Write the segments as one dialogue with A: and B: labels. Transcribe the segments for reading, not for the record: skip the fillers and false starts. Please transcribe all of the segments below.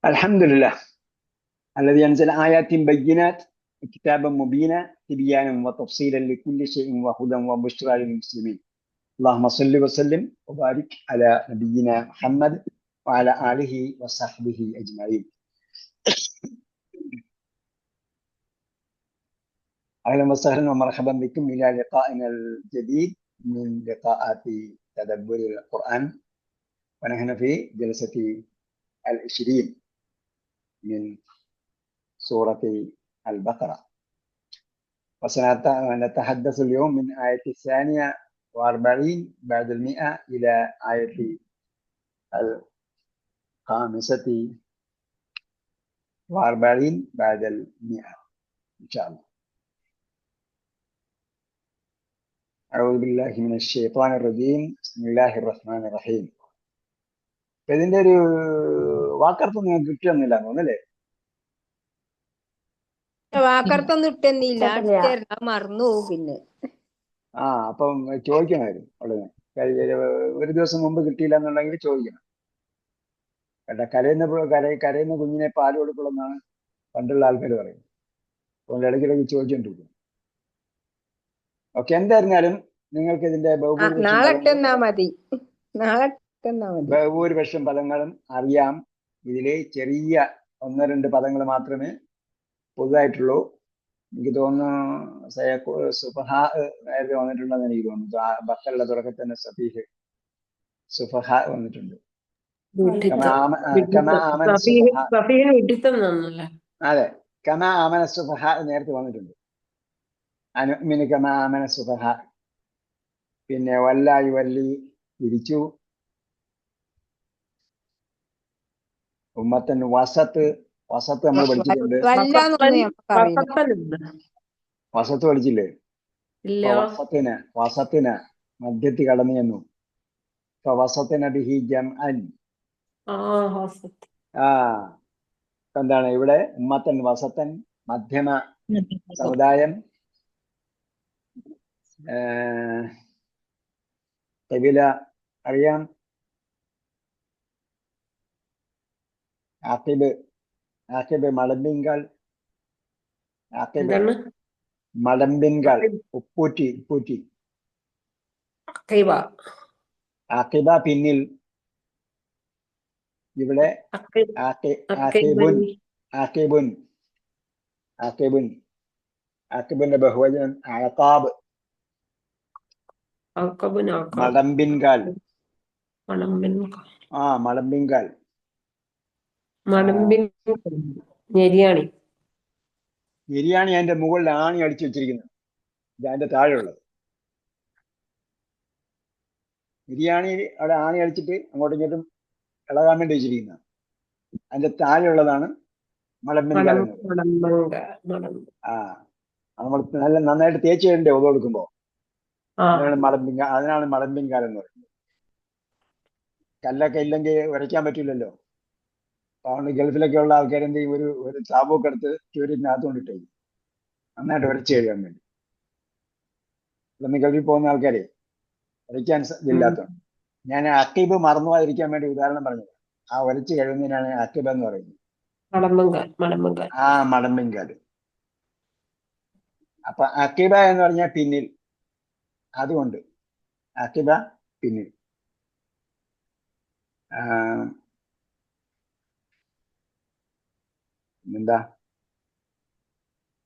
A: الحمد لله الذي أنزل آيات بينات كتابا مبينا تبيانا وتفصيلا لكل شيء وهدى وبشرى للمسلمين. اللهم صل وسلم وبارك على نبينا محمد وعلى آله وصحبه أجمعين. أهلا وسهلا ومرحبا بكم إلى لقائنا الجديد من لقاءات تدبر القرآن، ونحن في جلسة 20 من سورة البقرة، وسنتحدث اليوم من آية 42 بعد 100 إلى آية 45 بعد 100 إن شاء الله. أعوذ بالله من الشيطان الرجيم. بسم الله الرحمن الرحيم. ഇതിന്റെ ഒരു വാക്കർത്ഥം നിങ്ങൾക്ക് കിട്ടിയൊന്നുമില്ല തോന്നല്ലേ?
B: വാക്കർത്തൊന്നും ഇട്ടെന്നില്ല, മറന്നു പോകും. പിന്നെ
A: അപ്പം ചോദിക്കണമായിരുന്നു ഉടനെ. ഒരു ദിവസം മുമ്പ് കിട്ടിയില്ല എന്നുണ്ടെങ്കിൽ ചോദിക്കണം കേട്ടോ. കരയുന്ന കുഞ്ഞിനെ പാല് കൊടുക്കണമെന്നാണ് പണ്ടുള്ള ആൾക്കാർ പറയുന്നത്. അതുകൊണ്ട് ഇടയ്ക്കിടയ്ക്ക് ചോദിച്ചോണ്ടിരിക്കും. ഓക്കെ, എന്തായിരുന്നാലും നിങ്ങൾക്ക് ഇതിന്റെ ബഹുഭൂരിപക്ഷം പദങ്ങളും അറിയാം. ഇതിലെ ചെറിയ 1-2 പദങ്ങൾ മാത്രമേ പൊതുവായിട്ടുള്ളൂ. എനിക്ക് തോന്നുന്നു സുഫഹ നേരത്തെ വന്നിട്ടുണ്ടെന്ന് എനിക്ക് തോന്നുന്നു. ബക്കറിന്റെ തുടക്കത്തിൽ തന്നെ സഫീഹ് സുഫഹ വന്നിട്ടുണ്ട്. അതെ, കമാ ആമന സുഫഹ നേരത്തെ വന്നിട്ടുണ്ട്. അനുമിന് കമാ ആമന സുഫഹ. പിന്നെ വല്ലായി വല്ലി തിരിച്ചു. ഉമ്മത്തൻ വസത്ത് നമ്മൾ പഠിച്ചിട്ടുണ്ട്. വസത്ത് പഠിച്ചില്ലേ? വസത്തിന് മധ്യത്തിൽ കടന്നു ചെന്നു. വസത്തിന് ബിഹി ജംഅൻ. എന്താണ് ഇവിടെ? ഉമ്മത്തൻ വസത്തൻ, മധ്യമ സമുദായം. കബില അറിയാം. ആക്കിബ് മലമ്പിൻകാൽ. മലമ്പിൻകാൽ ഉപ്പൂറ്റി. ആക്കിബ പിന്നിൽ. ഇവിടെ ആക്കിബിന്റെ ബഹുവചനം അഴക്കാബ്. മലമ്പിൻകാൽ. മലമ്പിൻകാൽ. ബിരിയാണി അതിന്റെ മുകളിൽ ആണി അടിച്ചു വെച്ചിരിക്കുന്നത്. അതിന്റെ താഴെയുള്ളത് ബിരിയാണി അവിടെ ആണി അടിച്ചിട്ട് അങ്ങോട്ടും ഇങ്ങോട്ടും ഇളകാൻ വേണ്ടി വെച്ചിരിക്കുന്ന. അതിന്റെ താഴെയുള്ളതാണ് മലമ്പിൻകാൽ. നമ്മൾ നല്ല നന്നായിട്ട് തേച്ച് കഴിഞ്ഞേ ഒതു കൊടുക്കുമ്പോ അതിനാണ് മലമ്പിൻകാൽ എന്ന് പറയുന്നത്. കല്ലൊക്കെ ഇല്ലെങ്കിൽ ഉരയ്ക്കാൻ പറ്റില്ലല്ലോ. അതുകൊണ്ട് ഗൾഫിലൊക്കെ ഉള്ള ആൾക്കാർ എന്ത് ചെയ്യും, ഒരു ചാബൊക്കെ എടുത്ത് ചൂരിനകത്ത് കൊണ്ടിട്ടേ നന്നായിട്ട് ഉരച്ച് കഴിയാൻ വേണ്ടി. ഗൾഫിൽ പോകുന്ന ആൾക്കാരെ ഉരയ്ക്കാൻ ഇല്ലാത്തതുകൊണ്ട് ഞാൻ അക്കീബ് മറന്നു പോകാതിരിക്കാൻ വേണ്ടി ഉദാഹരണം പറഞ്ഞത്. ആ ഉരച്ച് കഴിയുന്നതിനാണ് അക്കീബ് എന്ന് പറയുന്നത്. മടമ്പിൻകാൽ. അപ്പൊ അക്കീബ എന്ന് പറഞ്ഞാൽ പിന്നിൽ. അതുകൊണ്ട് അക്കീബ പിന്നിൽ. എന്താ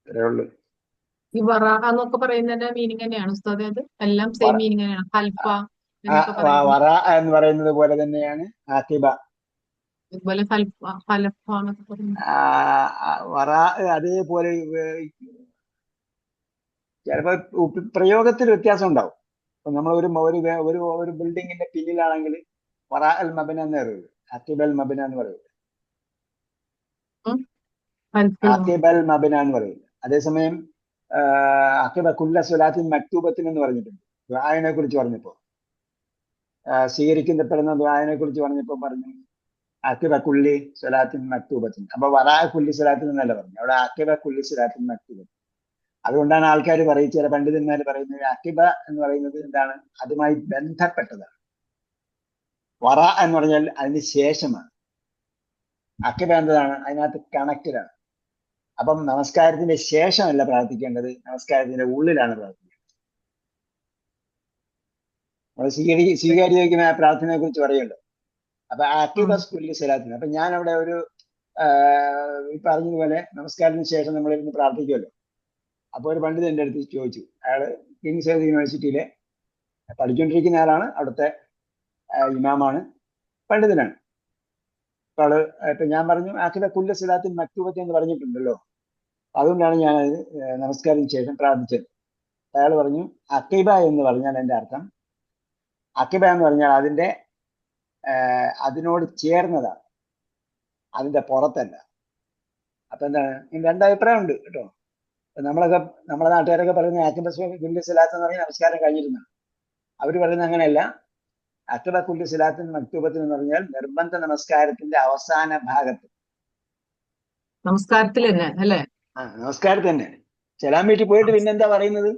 A: ഇത്രയുള്ളൂ.
C: ഈ വറാഹ എന്നൊക്കെ പറയുന്നതിന്റെ മീനിങ് തന്നെയാണ് ഉസ്താദേ? അത് എല്ലാം സെയിം മീനിങ് തന്നെയാണ്. ഹൽഫ
A: വറ എന്ന് പറയുന്നത് പോലെ തന്നെയാണ് ആക്കിബ.
C: ഇതുപോലെ
A: വറ അതേപോലെ ചിലപ്പോ പ്രയോഗത്തിൽ വ്യത്യാസം ഉണ്ടാവും. ഇപ്പൊ നമ്മൾ ഒരു ബിൽഡിങ്ങിന്റെ പിന്നിലാണെങ്കിൽ വറ അൽ മബന എന്ന് പറയുന്നത്, ആക്കിബൽ മബന എന്ന് പറയുന്നത്. ആക്കിബൽ മബന എന്ന് പറയുന്നത്. അതേസമയം ആക്കിബ കുല്ല സ്വലാത്തിൻ മക്തൂബത്തിൻ എന്ന് പറഞ്ഞിട്ടുണ്ട്. ദുആനെ കുറിച്ച് പറഞ്ഞപ്പോ, സ്വീകരിക്കപ്പെടുന്ന ദുആനെ കുറിച്ച് പറഞ്ഞപ്പോ പറഞ്ഞു ആക്കിബ കുല്ലി സ്വലാത്തിൻ മക്തൂബത്തിൻ. അപ്പൊ വറാ കുല്ലി സ്വലാത്തിൻ എന്നല്ല പറഞ്ഞു, അവിടെ ആക്കിബ കുല്ലി സ്വലാത്തിൻ മക്തൂബത്തിൻ. അതുകൊണ്ടാണ് ആൾക്കാർ പറയും, ചില പണ്ഡിതന്മാർ പറയുന്നത് അക്കിബ എന്ന് പറയുന്നത് എന്താണ്, അതുമായി ബന്ധപ്പെട്ടതാണ്. വറ എന്ന് പറഞ്ഞാൽ അതിന് ശേഷമാണ്. അക്കിബ എന്നതാണ് അതിനകത്ത് കണക്റ്റഡ് ആണ്. അപ്പം നമസ്കാരത്തിന്റെ ശേഷമല്ല പ്രാർത്ഥിക്കേണ്ടത്, നമസ്കാരത്തിന്റെ ഉള്ളിലാണ് പ്രാർത്ഥിക്കേണ്ടത്. നമ്മൾ സ്വീകാര്യതയ്ക്കുന്ന പ്രാർത്ഥനയെ കുറിച്ച് പറയുമല്ലോ. അപ്പൊ അക്കിബസ് കുല്ലി സ്വലാത്തിന്. അപ്പൊ ഞാൻ അവിടെ ഒരു ഈ പറഞ്ഞതുപോലെ നമസ്കാരത്തിന് ശേഷം നമ്മളിരുന്ന് പ്രാർത്ഥിക്കുമല്ലോ. അപ്പോൾ ഒരു പണ്ഡിതൻ എൻ്റെ അടുത്ത് ചോദിച്ചു. അയാള് കിങ്സ് യൂണിവേഴ്സിറ്റിയിലെ പഠിച്ചുകൊണ്ടിരിക്കുന്ന ആളാണ്, അവിടുത്തെ ഇമാമാണ്, പണ്ഡിതനാണ്. അപ്പൊ ആള് ഇപ്പൊ ഞാൻ പറഞ്ഞു അഖില കുല്ല സ്വലാത്തിൻ മക്തൂബത്ത് എന്ന് പറഞ്ഞിട്ടുണ്ടല്ലോ, അതുകൊണ്ടാണ് ഞാനത് നമസ്കാരത്തിന് ശേഷം പ്രാർത്ഥിച്ചത്. അയാൾ പറഞ്ഞു അഖിബ എന്ന് പറഞ്ഞാൽ എൻ്റെ അർത്ഥം, അഖിബ എന്ന് പറഞ്ഞാൽ അതിനോട് ചേർന്നതാണ്, അതിന്റെ പുറത്തല്ല. അപ്പൊ എന്താണ്, രണ്ട് അഭിപ്രായം ഉണ്ട് കേട്ടോ. നമ്മളെ നാട്ടുകാരൊക്കെ പറയുന്നത് അഖിബ കുല്ലി സ്വലാത്ത് എന്ന് പറഞ്ഞാൽ നമസ്കാരം കഴിഞ്ഞിരുന്നതാണ്. അവര് പറയുന്നത് അങ്ങനെയല്ല. അഖിബ കുല്ലി സ്വലാത്തിൻ മക്തൂബത്തിന് എന്ന് പറഞ്ഞാൽ നിർബന്ധ നമസ്കാരത്തിന്റെ അവസാന ഭാഗത്ത്,
C: നമസ്കാരത്തിൽ തന്നെ അല്ലേ?
A: നമസ്കാരത്തിൽ തന്നെ. സലാം വീട്ടിൽ പോയിട്ട് പിന്നെന്താ പറയുന്നത്?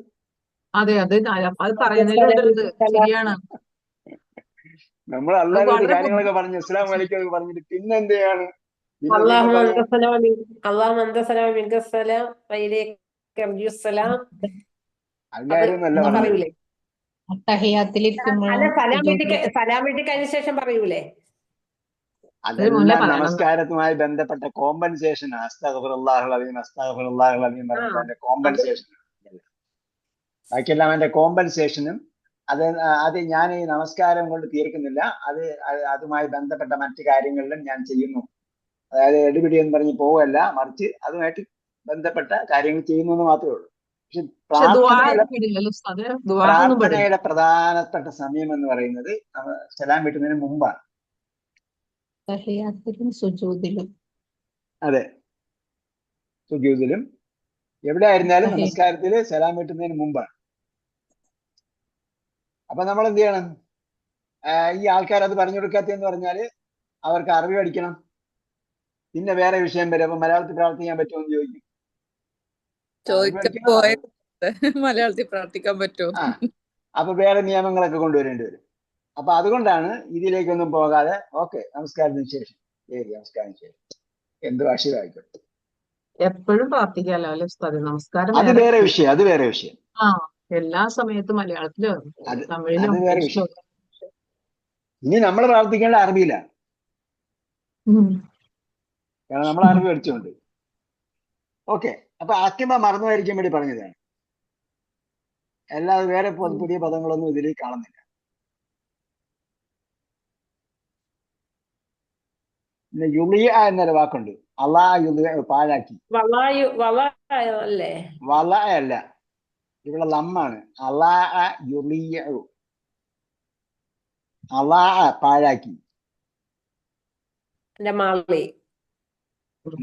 C: അതെ അത് പറയുന്നതിലുണ്ട്. ശരിയാണ്.
A: നമ്മൾ അല്ലാതെ കാര്യങ്ങളൊക്കെ പറഞ്ഞു അസ്സലാമു അലൈക്കും ഒക്കെ പറഞ്ഞിട്ട് പിന്നെ എന്ത് ചെയ്യാണ്? അല്ലാരും
B: പറയൂലേ സലാം വീട്ടി കഴിഞ്ഞ ശേഷം പറയൂലേ?
A: അതെല്ലാം നമസ്കാരത്തുമായി ബന്ധപ്പെട്ട കോമ്പൻസേഷൻ. അസ്തഗ്ഫിറുല്ലാഹൽ അലീം അസ്തഗ്ഫിറുല്ലാഹൽ അലീം പറഞ്ഞതിന്റെ കോമ്പൻസേഷൻ. ബാക്കിയെല്ലാം അതിന്റെ കോമ്പൻസേഷനും അത് ഞാൻ ഈ നമസ്കാരം കൊണ്ട് തീർക്കുന്നില്ല, അതുമായി ബന്ധപ്പെട്ട മറ്റു കാര്യങ്ങളിലും ഞാൻ ചെയ്യുന്നു. അതായത് എടുപിടി എന്ന് പറഞ്ഞ് പോവല്ല, മറിച്ച് അതുമായിട്ട് ബന്ധപ്പെട്ട കാര്യങ്ങൾ ചെയ്യുന്നു എന്ന് മാത്രമേ ഉള്ളൂ. പ്രാർത്ഥനയുടെ പ്രധാനപ്പെട്ട സമയം എന്ന് പറയുന്നത് സലാം വീട്ടുന്നതിന് മുമ്പാണ്. അതെ, സുജൂദിലും എവിടെ ആയിരുന്നാലും നമസ്കാരത്തില് സലാം വീട്ടുന്നതിന് മുമ്പാണ്. അപ്പൊ നമ്മൾ എന്ത് ചെയ്യണം? ഈ ആൾക്കാർ അത് പറഞ്ഞു കൊടുക്കാത്തെന്ന് പറഞ്ഞാല് അവർക്ക് അറിവ് പഠിക്കണം. പിന്നെ വേറെ വിഷയം വരും. അപ്പൊ മലയാളത്തിൽ പ്രാർത്ഥിക്കാൻ പറ്റുമോ എന്ന് ചോദിക്കും.
D: മലയാളത്തിൽ പ്രാർത്ഥിക്കാൻ പറ്റുമോ?
A: അപ്പൊ വേറെ നിയമങ്ങളൊക്കെ കൊണ്ടുവരേണ്ടി വരും. അപ്പൊ അതുകൊണ്ടാണ് ഇതിലേക്കൊന്നും പോകാതെ ഓക്കെ നമസ്കാരത്തിന് ശേഷം നമസ്കാരത്തിന് ശേഷം എന്ത് ഭാഷയായിക്കോട്ടെ
C: എപ്പോഴും പ്രാർത്ഥിക്കാലോ അല്ലെ ഉസ്താദ്? നമസ്കാരം
A: അത് വേറെ വിഷയം.
C: എല്ലാ സമയത്തും മലയാളത്തിലോ തമിഴിലോ
A: വേറെ വിഷയം. ഇനി നമ്മൾ പ്രാർത്ഥിക്കേണ്ട അറബിയില്ല, കാരണം നമ്മൾ അറിവ് പഠിച്ചുകൊണ്ട്. ഓക്കെ, അപ്പൊ അക്കിബ മറന്നുമായിരിക്കാൻ വേണ്ടി പറഞ്ഞതാണ്. അല്ലാതെ വേറെ പുതിയ പദങ്ങളൊന്നും ഇതിൽ കാണുന്നില്ല. പിന്നെ യുളിയ എന്നൊരു വാക്കുണ്ട്. അള്ളാ യുളിയ പാഴാക്കി. വള അല്ല, ഇവിടെ ലമ്മാണ്. അള്ളാ യുളിയ, അള്ളാ പാഴാക്കി.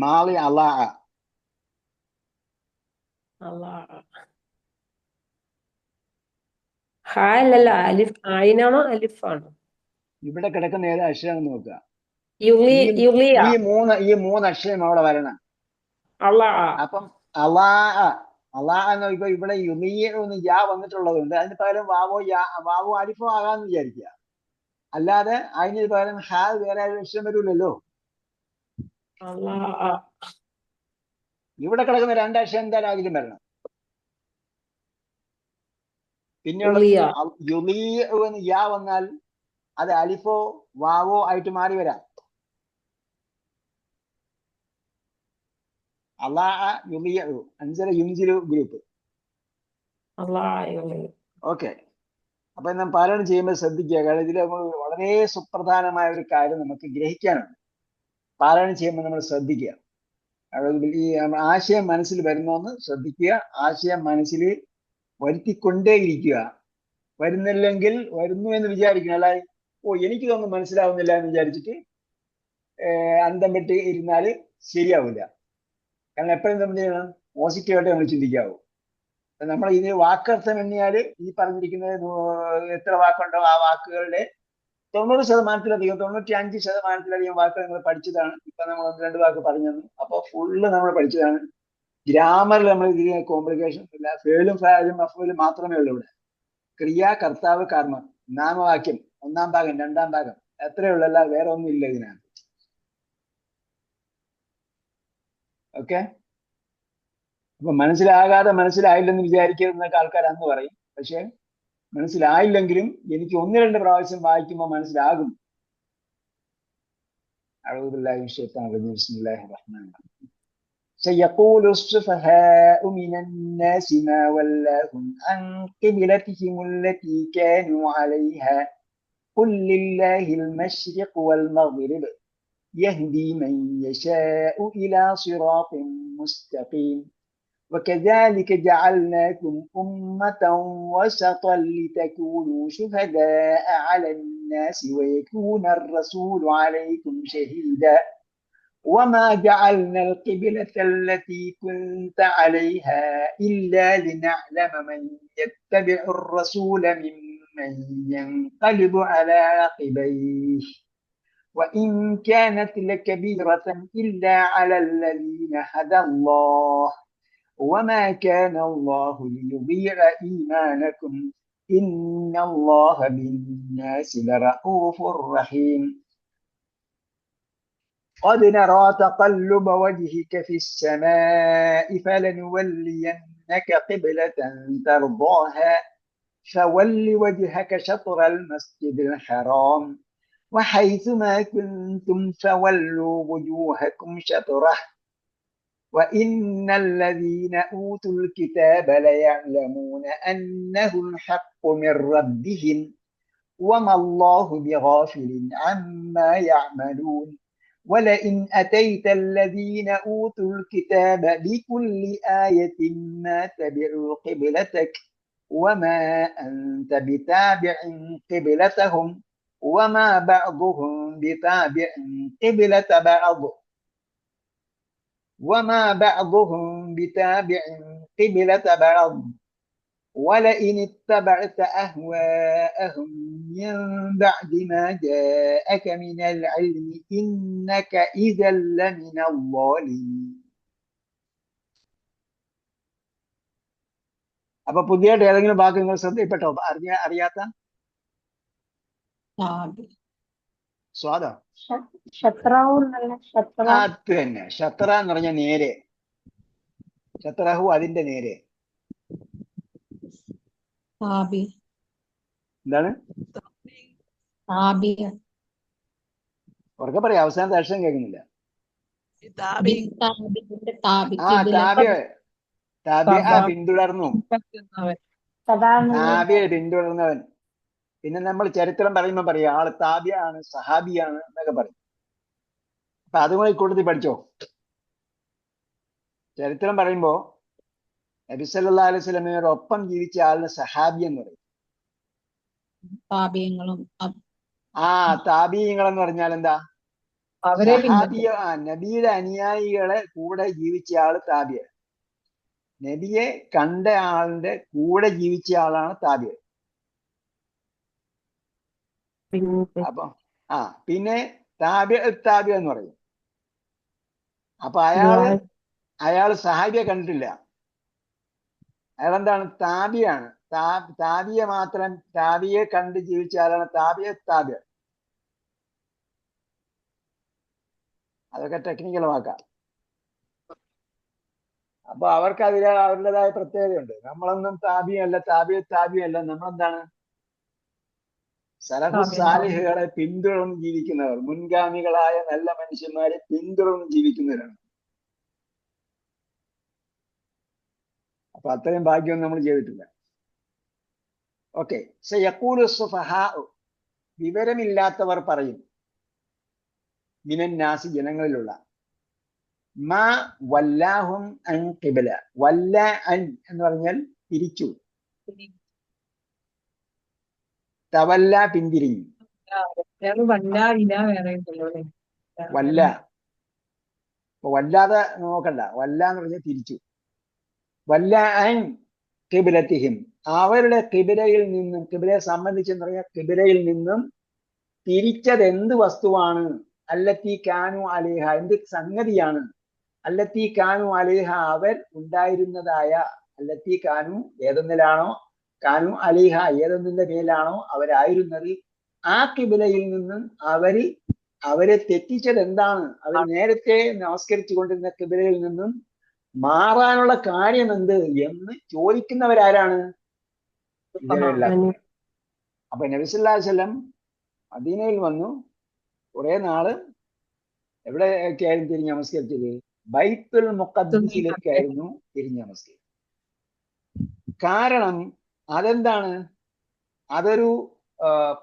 A: മാളി അള്ളാ. ഇവിടെ കിടക്കുന്ന ഏത് അക്ഷരം നോക്കുക. ഈ മൂന്ന് അക്ഷരം അവിടെ വരണം. അപ്പം അള്ളാ എന്ന് ഇപ്പൊ ഇവിടെ യുമിയൊന്ന് യാ വന്നിട്ടുള്ളത് കൊണ്ട് അതിന് പകരം വാവോ അലിഫോ ആകാന്ന് വിചാരിക്കുക. അല്ലാതെ അതിന് പകരം ഹാ വേറെ അക്ഷരം വരൂലല്ലോ. ഇവിടെ കിടക്കുന്ന രണ്ടക്ഷരം എന്തായാലും അതിലും വരണം. പിന്നെയുള്ള യുമിന്ന് യാ വന്നാൽ അത് അലിഫോ വാവോ ആയിട്ട് മാറി വരാം. അൻസല യുൻസിലു ഗ്രൂപ്പ്. ഓക്കെ, അപ്പൊ നാം പാരായണം ചെയ്യുമ്പോൾ ശ്രദ്ധിക്കുക. കാരണം ഇതിൽ നമ്മൾ വളരെ സുപ്രധാനമായ ഒരു കാര്യം നമുക്ക് ഗ്രഹിക്കാനുണ്ട്. പാരായണം ചെയ്യുമ്പോൾ നമ്മൾ ശ്രദ്ധിക്കുക. ഈ ആശയം മനസ്സിൽ വരുന്നോന്ന് ശ്രദ്ധിക്കുക. ആശയം മനസ്സിൽ വരുത്തിക്കൊണ്ടേയിരിക്കുക. വരുന്നില്ലെങ്കിൽ വരുന്നു എന്ന് വിചാരിക്കണം. അല്ലാതെ എനിക്കിതൊന്നും മനസ്സിലാവുന്നില്ല എന്ന് വിചാരിച്ചിട്ട് അന്തം വിട്ട് ഇരുന്നാല് ശരിയാവില്ല. കാരണം എപ്പോഴും നമ്മൾ ചെയ്യണം, പോസിറ്റീവായിട്ട് നമ്മൾ ചിന്തിക്കാവൂ. നമ്മൾ ഇതിന് വാക്കർത്ഥം എണ്ണിയാല് ഈ പറഞ്ഞിരിക്കുന്നത് എത്ര വാക്കുണ്ടോ ആ വാക്കുകളുടെ 90%, 95% വാക്കുകൾ നമ്മൾ പഠിച്ചതാണ്. ഇപ്പൊ നമ്മൾ 1-2 വാക്ക് പറഞ്ഞു തന്നു. അപ്പൊ ഫുള്ള് നമ്മൾ പഠിച്ചതാണ്. ഗ്രാമറിൽ നമ്മൾ ഇതിന് കോംപ്ലിക്കേഷൻ ഇല്ല. ഫേലും ഫാലും മഫൂലും മാത്രമേ ഉള്ളൂ. ഇവിടെ ക്രിയ, കർത്താവ്, കർമ്മം, നാമവാക്യം, 1-ാം ഭാഗം, 2-ാം ഭാഗം എത്രയേ ഉള്ളൂ. അല്ല വേറെ ഒന്നും ഇല്ല ഇതിനകത്ത്. ഓക്കെ. അപ്പൊ മനസ്സിലായില്ലെന്ന് വിചാരിക്കരുതെന്നൊക്കെ ആൾക്കാർ അന്ന് പറയും. പക്ഷെ മനസ്സിലായില്ലെങ്കിലും എനിക്ക് 1-2 പ്രാവശ്യം വായിക്കുമ്പോൾ മനസ്സിലാകും. أعوذ بالله من الشيطان الرجيم بسم الله الرحمن الرحيم سيقول السفهاء من الناس ما ولاهم عن قبلتهم التي كانوا عليها قل لله المشرق والمغرب يهدي من يشاء إلى صراط مستقيم وكذلك جعلناكم أمة وسطا لتكونوا شهداء على الناس ويكون الرسول عليكم شهيدا وما جعلنا القبلة التي كنت عليها إلا لنعلم من يتبع الرسول ممن ينقلب على عقبيه وإن كانت لكبيرة إلا على الذين هدى الله وما كان الله ليضيع إيمانكم إن الله بالناس لرؤوف رحيم قد نرى تقلب وجهك في السماء فلنولينك قبلة ترضاها فول وجهك شطر المسجد الحرام وحيثما كنتم فولوا وجوهكم شطره وإن الذين أوتوا الكتاب ليعلمون أنه الحق من ربهم وما الله بغافل عما يعملون ولئن أتيت الذين أوتوا الكتاب بكل آية ما تبعوا قبلتك وما أنت بتابع قبلتهم وما بعضهم بتابع قبلة بعض وما بعضهم بتابع قبلة بعض ولئن اتبعت أهواءهم من بعد ما جاءك من العلم إنك إذا لمن الظالمين. അപ്പൊ പുതിയതായിട്ട് ഏതെങ്കിലും വാക്ക് നിങ്ങൾ ശ്രദ്ധയിൽപ്പെട്ടോ? അറിയാത്ത സ്വാദം അത് തന്നെ. ഷത്ര എന്ന് പറഞ്ഞ നേരെ, ഷത്രഹു അതിന്റെ നേരെ. എന്താണ്? ഉറക്കെ പറയാം, അവസാനത്തെ അക്ഷരം കേൾക്കുന്നില്ല. പിന്തുടർന്നു, പിന്തുടർന്നവൻ. പിന്നെ നമ്മൾ ചരിത്രം പറയുമ്പോൾ പറയാം ആള് താബിയാണ്, സഹാബിയാണ് എന്നൊക്കെ പറയും. അപ്പൊ അതുമായി കൂടുതൽ പഠിച്ചോ. ചരിത്രം പറയുമ്പോ നബി സല്ലല്ലാഹു അലൈഹി വസല്ലമയുടെ ഒപ്പം ജീവിച്ച ആളിന് സഹാബി എന്ന് പറയും. താബിയങ്ങൾ എന്ന് പറഞ്ഞാൽ എന്താ? സഹാബിയ, നബിയുടെ അനുയായികളെ കൂടെ ജീവിച്ച ആള് താബിയ. നബിയെ കണ്ട ആളിന്റെ കൂടെ ജീവിച്ച ആളാണ് താബിയ. അപ്പൊ പിന്നെ താബിയ എന്ന് പറയും. അപ്പൊ അയാള് സഹാബിയെ കണ്ടിട്ടില്ല, അയാളെന്താണ്? താബിയാണ്. താബിയെ മാത്രം, താബിയെ കണ്ട് ജീവിച്ച ആളാണ് താബിയ. അതൊക്കെ ടെക്നിക്കൽ വാക്കാം. അപ്പൊ അവർക്ക് അവരുടേതായ പ്രത്യേകതയുണ്ട്. നമ്മളൊന്നും താബിയല്ല, താബിയല്ല. നമ്മളെന്താണ്? സലഫു സാലിഹുകളെ പിന്തുടർന്ന് ജീവിക്കുന്നവർ, മുൻഗാമികളായ നല്ല മനുഷ്യന്മാരെ പിന്തുടർന്ന് ജീവിക്കുന്നവരാണ്. അപ്പൊ അത്രയും ഭാഗ്യം നമ്മൾ ചെയ്തിട്ടില്ല. ഓക്കെ. സയഖൂലു സുഫഹാ, വിവരമില്ലാത്തവർ പറയും, മിനന്നാസി, ജനങ്ങളിലുള്ള, മാ വല്ലാഹും അൻ ഖിബ്ല. വല്ല അൻ എന്ന് പറഞ്ഞാൽ തിരിച്ചു, തവല്ല പിന്തിരിഞ്ഞു. വല്ല, വല്ലാതെ നോക്കണ്ട, വല്ല എന്ന് പറഞ്ഞാൽ തിരിച്ചു. വല്ല അൻ ഖിബ്ലത്തിഹിം, അവരുടെ ഖിബ്ലയിൽ നിന്നും, ഖിബ്ലയെ സംബന്ധിച്ചെന്ന് പറഞ്ഞാൽ ഖിബ്ലയിൽ നിന്നും തിരിച്ചത് എന്ത് വസ്തുവാണ്? അല്ലത്തി കാനു അലേഹ, എന്ത് സംഗതിയാണ്? അല്ലത്തി കാനു അലേഹ, അവർ ഉണ്ടായിരുന്നതായ. അല്ലത്തി കാനു, ഏതൊന്നിലാണോ, കാനു അലേഹ, ഏതൊന്നിന്റെ മേലാണോ അവരായിരുന്നത്, ആ ഖിബ്ലയിൽ നിന്നും അവരെ തെറ്റിച്ചത് എന്താണ്? അവർ നേരത്തെ നമസ്കരിച്ചു കൊണ്ടിരുന്ന കിബിലയിൽ നിന്നും മാറാനുള്ള കാര്യം എന്ത് എന്ന് ചോദിക്കുന്നവരാരാണ്? വിവരമില്ലാത്തവർ. അപ്പൊ നബി സല്ലല്ലാഹു അലൈഹി വസല്ലം മദീനയിൽ വന്നു. കുറെ നാള് എവിടെയൊക്കെയായിരുന്നു തിരിഞ്ഞ് നമസ്കരിച്ചത്? ബൈത്തുൽ മുഖദ്ദിസിലേക്കായിരുന്നു തിരിഞ്ഞ് നമസ്കരിച്ചത്. കാരണം അതെന്താണ്? അതൊരു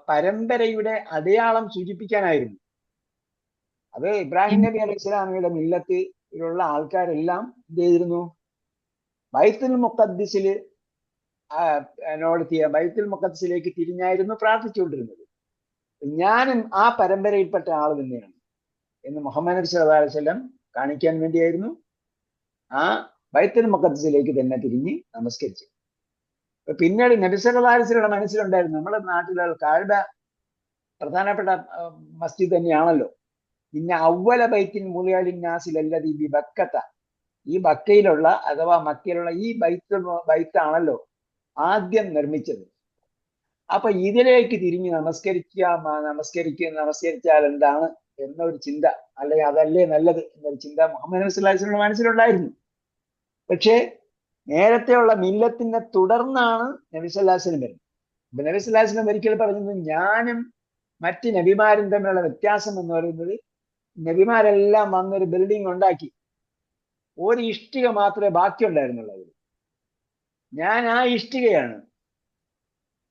A: പരമ്പരയുടെ അടയാളം സൂചിപ്പിക്കാനായിരുന്നു. അത് ഇബ്രാഹിം നബി അലൈഹി സ്വലാമിയുടെ മില്ലത്തിലുള്ള ആൾക്കാരെല്ലാം എന്ത് ചെയ്തിരുന്നു? ബൈത്തുൽ മുഖദ്ദിസിൽ ബൈത്തുൽ മുഖദ്ദിസിലേക്ക് തിരിഞ്ഞായിരുന്നു പ്രാർത്ഥിച്ചുകൊണ്ടിരുന്നത്. ഞാനും ആ പരമ്പരയിൽപ്പെട്ട ആൾ തന്നെയാണ് എന്ന് മുഹമ്മദ് നബി സല്ലല്ലാഹു അലൈഹി വസല്ലം കാണിക്കാൻ വേണ്ടിയായിരുന്നു ആ ബൈത്തുൽ മുഖദ്ദിസിലേക്ക് തന്നെ തിരിഞ്ഞ് നമസ്കരിച്ചു. പിന്നീട് നബി സല്ലല്ലാഹു അലൈഹി വസല്ലമയുടെ മനസ്സിലുണ്ടായിരുന്നു, നമ്മുടെ നാട്ടിലുള്ള കഅബ പ്രധാനപ്പെട്ട മസ്ജിദ് തന്നെയാണല്ലോ. പിന്നെ അവ്വല ബൈത്തിൻ മുളിയലിൻ നാസിൽ അല്ലദീ ബി ബക്കത്ത, ഈ ബക്കയിലുള്ള അഥവാ മക്കയിലുള്ള ഈ ബൈത്താണല്ലോ ആദ്യം നിർമ്മിച്ചത്. അപ്പൊ ഇതിലേക്ക് തിരിഞ്ഞ് നമസ്കരിച്ചാൽ എന്താണ് എന്നൊരു ചിന്ത, അല്ലെങ്കിൽ അതല്ലേ നല്ലത് എന്നൊരു ചിന്ത മുഹമ്മദ് നബി സല്ലല്ലാഹു അലൈഹി വസല്ലം മനസ്സിലുണ്ടായിരുന്നു. പക്ഷേ നേരത്തെയുള്ള മില്ലത്തിനെ തുടർന്നാണ് നബി സല്ലല്ലാഹു അലൈഹി വസല്ലം വരുന്നത്. അപ്പൊ നബി സല്ലല്ലാഹു അലൈഹി വസല്ലം ഒരിക്കൽ പറഞ്ഞത്, ഞാനും മറ്റ് നബിമാരും തമ്മിലുള്ള വ്യത്യാസം എന്ന് പറയുന്നത്, നബിമാരെല്ലാം വന്നൊരു ബിൽഡിംഗ് ഉണ്ടാക്കി, ഒരു ഇഷ്ടിക മാത്രമേ ബാക്കിയുണ്ടായിരുന്നുള്ളൂ. ഞാൻ ആ ഇഷ്ടികയാണ്.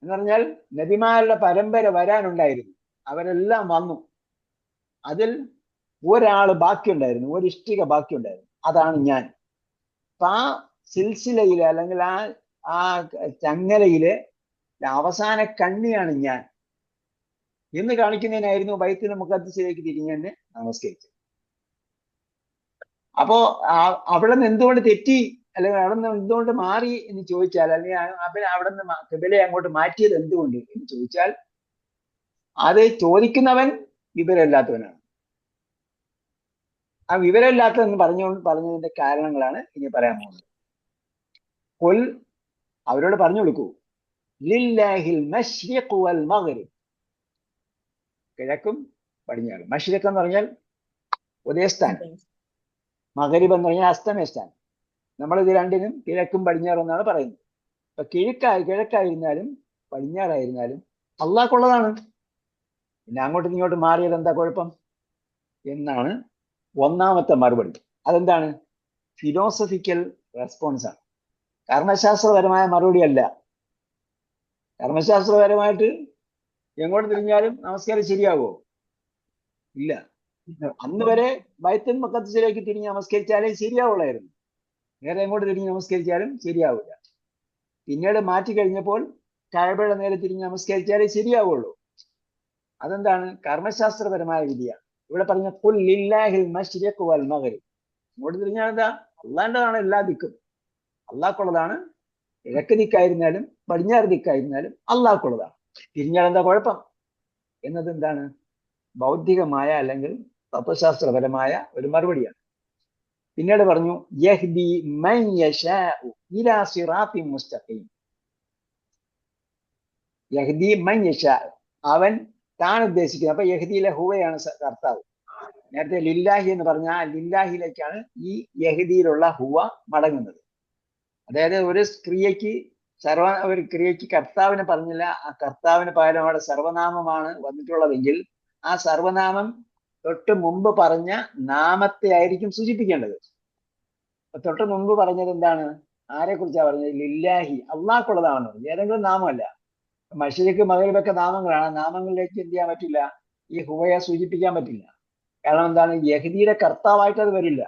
A: എന്ന് പറഞ്ഞാൽ നബിമാരുടെ പരമ്പര വരാനുണ്ടായിരുന്നു, അവരെല്ലാം വന്നു, അതിൽ ഒരാള് ബാക്കിയുണ്ടായിരുന്നു, ഒരു ഇഷ്ടിക ബാക്കിയുണ്ടായിരുന്നു, അതാണ് ഞാൻ. അപ്പൊ ആ സിൽസിലയിലെ അല്ലെങ്കിൽ ആ ചങ്ങലയിലെ അവസാന കണ്ണിയാണ് ഞാൻ എന്ന് കാണിക്കുന്നതിനായിരുന്നു ബൈത്തുൽ മുഖദ്ദിസിലേക്ക് തിരിഞ്ഞെന്ന് നമസ്കരിച്ചത്. അപ്പോ അവിടെ നിന്ന് എന്തുകൊണ്ട് തെറ്റി, അല്ലെങ്കിൽ അവിടെ നിന്ന് എന്തുകൊണ്ട് മാറി എന്ന് ചോദിച്ചാൽ, അല്ലെങ്കിൽ അവിടെ നിന്ന് കിബിലയെ അങ്ങോട്ട് മാറ്റിയത് എന്തുകൊണ്ട് എന്ന് ചോദിച്ചാൽ, അത് ചോദിക്കുന്നവൻ വിവരമില്ലാത്തവനാണ്. ആ വിവരമില്ലാത്തതെന്ന് പറഞ്ഞതിന്റെ കാരണങ്ങളാണ് ഇനി പറയാൻ പോകുന്നത്. ഖുൽ, അവരോട് പറഞ്ഞു കൊടുക്കൂ, ലില്ലാഹിൽ മശ്രിഖു വൽ മഗ്രിബ്, കിഴക്കും പടിഞ്ഞാറും. മശ്രിഖ് എന്ന് പറഞ്ഞാൽ ഉദയസ്ഥാനം, മഗ്രിബ് എന്ന് പറഞ്ഞാൽ അസ്തമയസ്ഥാനം. നമ്മളിത് രണ്ടിനും കിഴക്കും പടിഞ്ഞാറും എന്നാണ് പറയുന്നത്. അപ്പൊ കിഴക്കായിരുന്നാലും പടിഞ്ഞാറായിരുന്നാലും അള്ളാഹ്ക്കുള്ളതാണ്. പിന്നെ അങ്ങോട്ടും ഇങ്ങോട്ടും മാറിയത് എന്താ കുഴപ്പം എന്നാണ് ഒന്നാമത്തെ മറുപടി. അതെന്താണ്? ഫിലോസഫിക്കൽ റെസ്പോൺസ് ആണ്, കർമ്മശാസ്ത്രപരമായ മറുപടി അല്ല. കർമ്മശാസ്ത്രപരമായിട്ട് എങ്ങോട്ട് തിരിഞ്ഞാലും നമസ്കാരം ശരിയാവോ? ഇല്ല. അന്ന് വരെ ബൈത്തുൽ മുഖദ്ദിസിലേക്ക് തിരിഞ്ഞ് നമസ്കരിച്ചാലേ ശരിയാവുള്ളായിരുന്നു, നേരെ എങ്ങോട്ട് തിരിഞ്ഞ് നമസ്കരിച്ചാലും ശരിയാവില്ല. പിന്നീട് മാറ്റി കഴിഞ്ഞപ്പോൾ കഅബയുടെ നേരെ തിരിഞ്ഞ് നമസ്കരിച്ചാലേ ശരിയാവുള്ളൂ. അതെന്താണ്? കർമ്മശാസ്ത്രപരമായ വിധിയാണ്. ഇവിടെ പറഞ്ഞ ഖുൽ ലില്ലാഹിൽ മശ്രിഖു വൽ മഗ്രിബ്, ഇങ്ങോട്ട് തിരിഞ്ഞാൽ എന്താ? അള്ളാഹിൻ്റെതാണ് എല്ലാ ദിക്കും, അള്ളാഹ്ക്കുള്ളതാണ്. കിഴക്ക് ദിക്കായിരുന്നാലും പടിഞ്ഞാറ് ദിക്കായിരുന്നാലും അള്ളാഹ്ക്കുള്ളതാണ്. തിരിഞ്ഞാൽ എന്താ കുഴപ്പം എന്നത് എന്താണ്? ബൗദ്ധികമായ അല്ലെങ്കിൽ തത്വശാസ്ത്രപരമായ ഒരു മറുപടിയാണ്. പിന്നീട് പറഞ്ഞു, യഹ്ദി മൻ യശാഉ ഇലാ സിറാത്തിൻ മുസ്തഖീം. യഹ്ദി മൻ യശാഉ, അവൻ താൻ ഉദ്ദേശിക്കുന്നത്. അപ്പൊ യഹ്ദിയിലെ ഹുവയാണ് കർത്താവ്. നേരത്തെ ലില്ലാഹി എന്ന് പറഞ്ഞ ആ ലില്ലാഹിയിലേക്കാണ് ഈ യഹ്ദിയിലുള്ള ഹുവ മടങ്ങുന്നത്. അതായത് ഒരു ക്രിയയ്ക്ക് കർത്താവിനെ പറഞ്ഞില്ല, ആ കർത്താവിന് പകരം അവിടെ സർവനാമമാണ് വന്നിട്ടുള്ളതെങ്കിൽ ആ സർവനാമം തൊട്ട് മുമ്പ് പറഞ്ഞ നാമത്തെ ആയിരിക്കും സൂചിപ്പിക്കേണ്ടത്. തൊട്ട് മുമ്പ് പറഞ്ഞത് എന്താണ്? ആരെ കുറിച്ചാണ് പറഞ്ഞത്? ലില്ലാഹി, അള്ളാഹ്ക്കുള്ളതാണെന്ന് പറഞ്ഞു. ഏതെങ്കിലും നാമമല്ല. മശ്രിഖ് മഗ്രിബൊക്കെ നാമങ്ങളാണ്. നാമങ്ങളിലേക്ക് എന്ത് ചെയ്യാൻ പറ്റില്ല? ഈ ഹുവയെ സൂചിപ്പിക്കാൻ പറ്റില്ല. കാരണം എന്താണ്? യഹ്ദിയുടെ കർത്താവായിട്ട് അത് വരില്ല.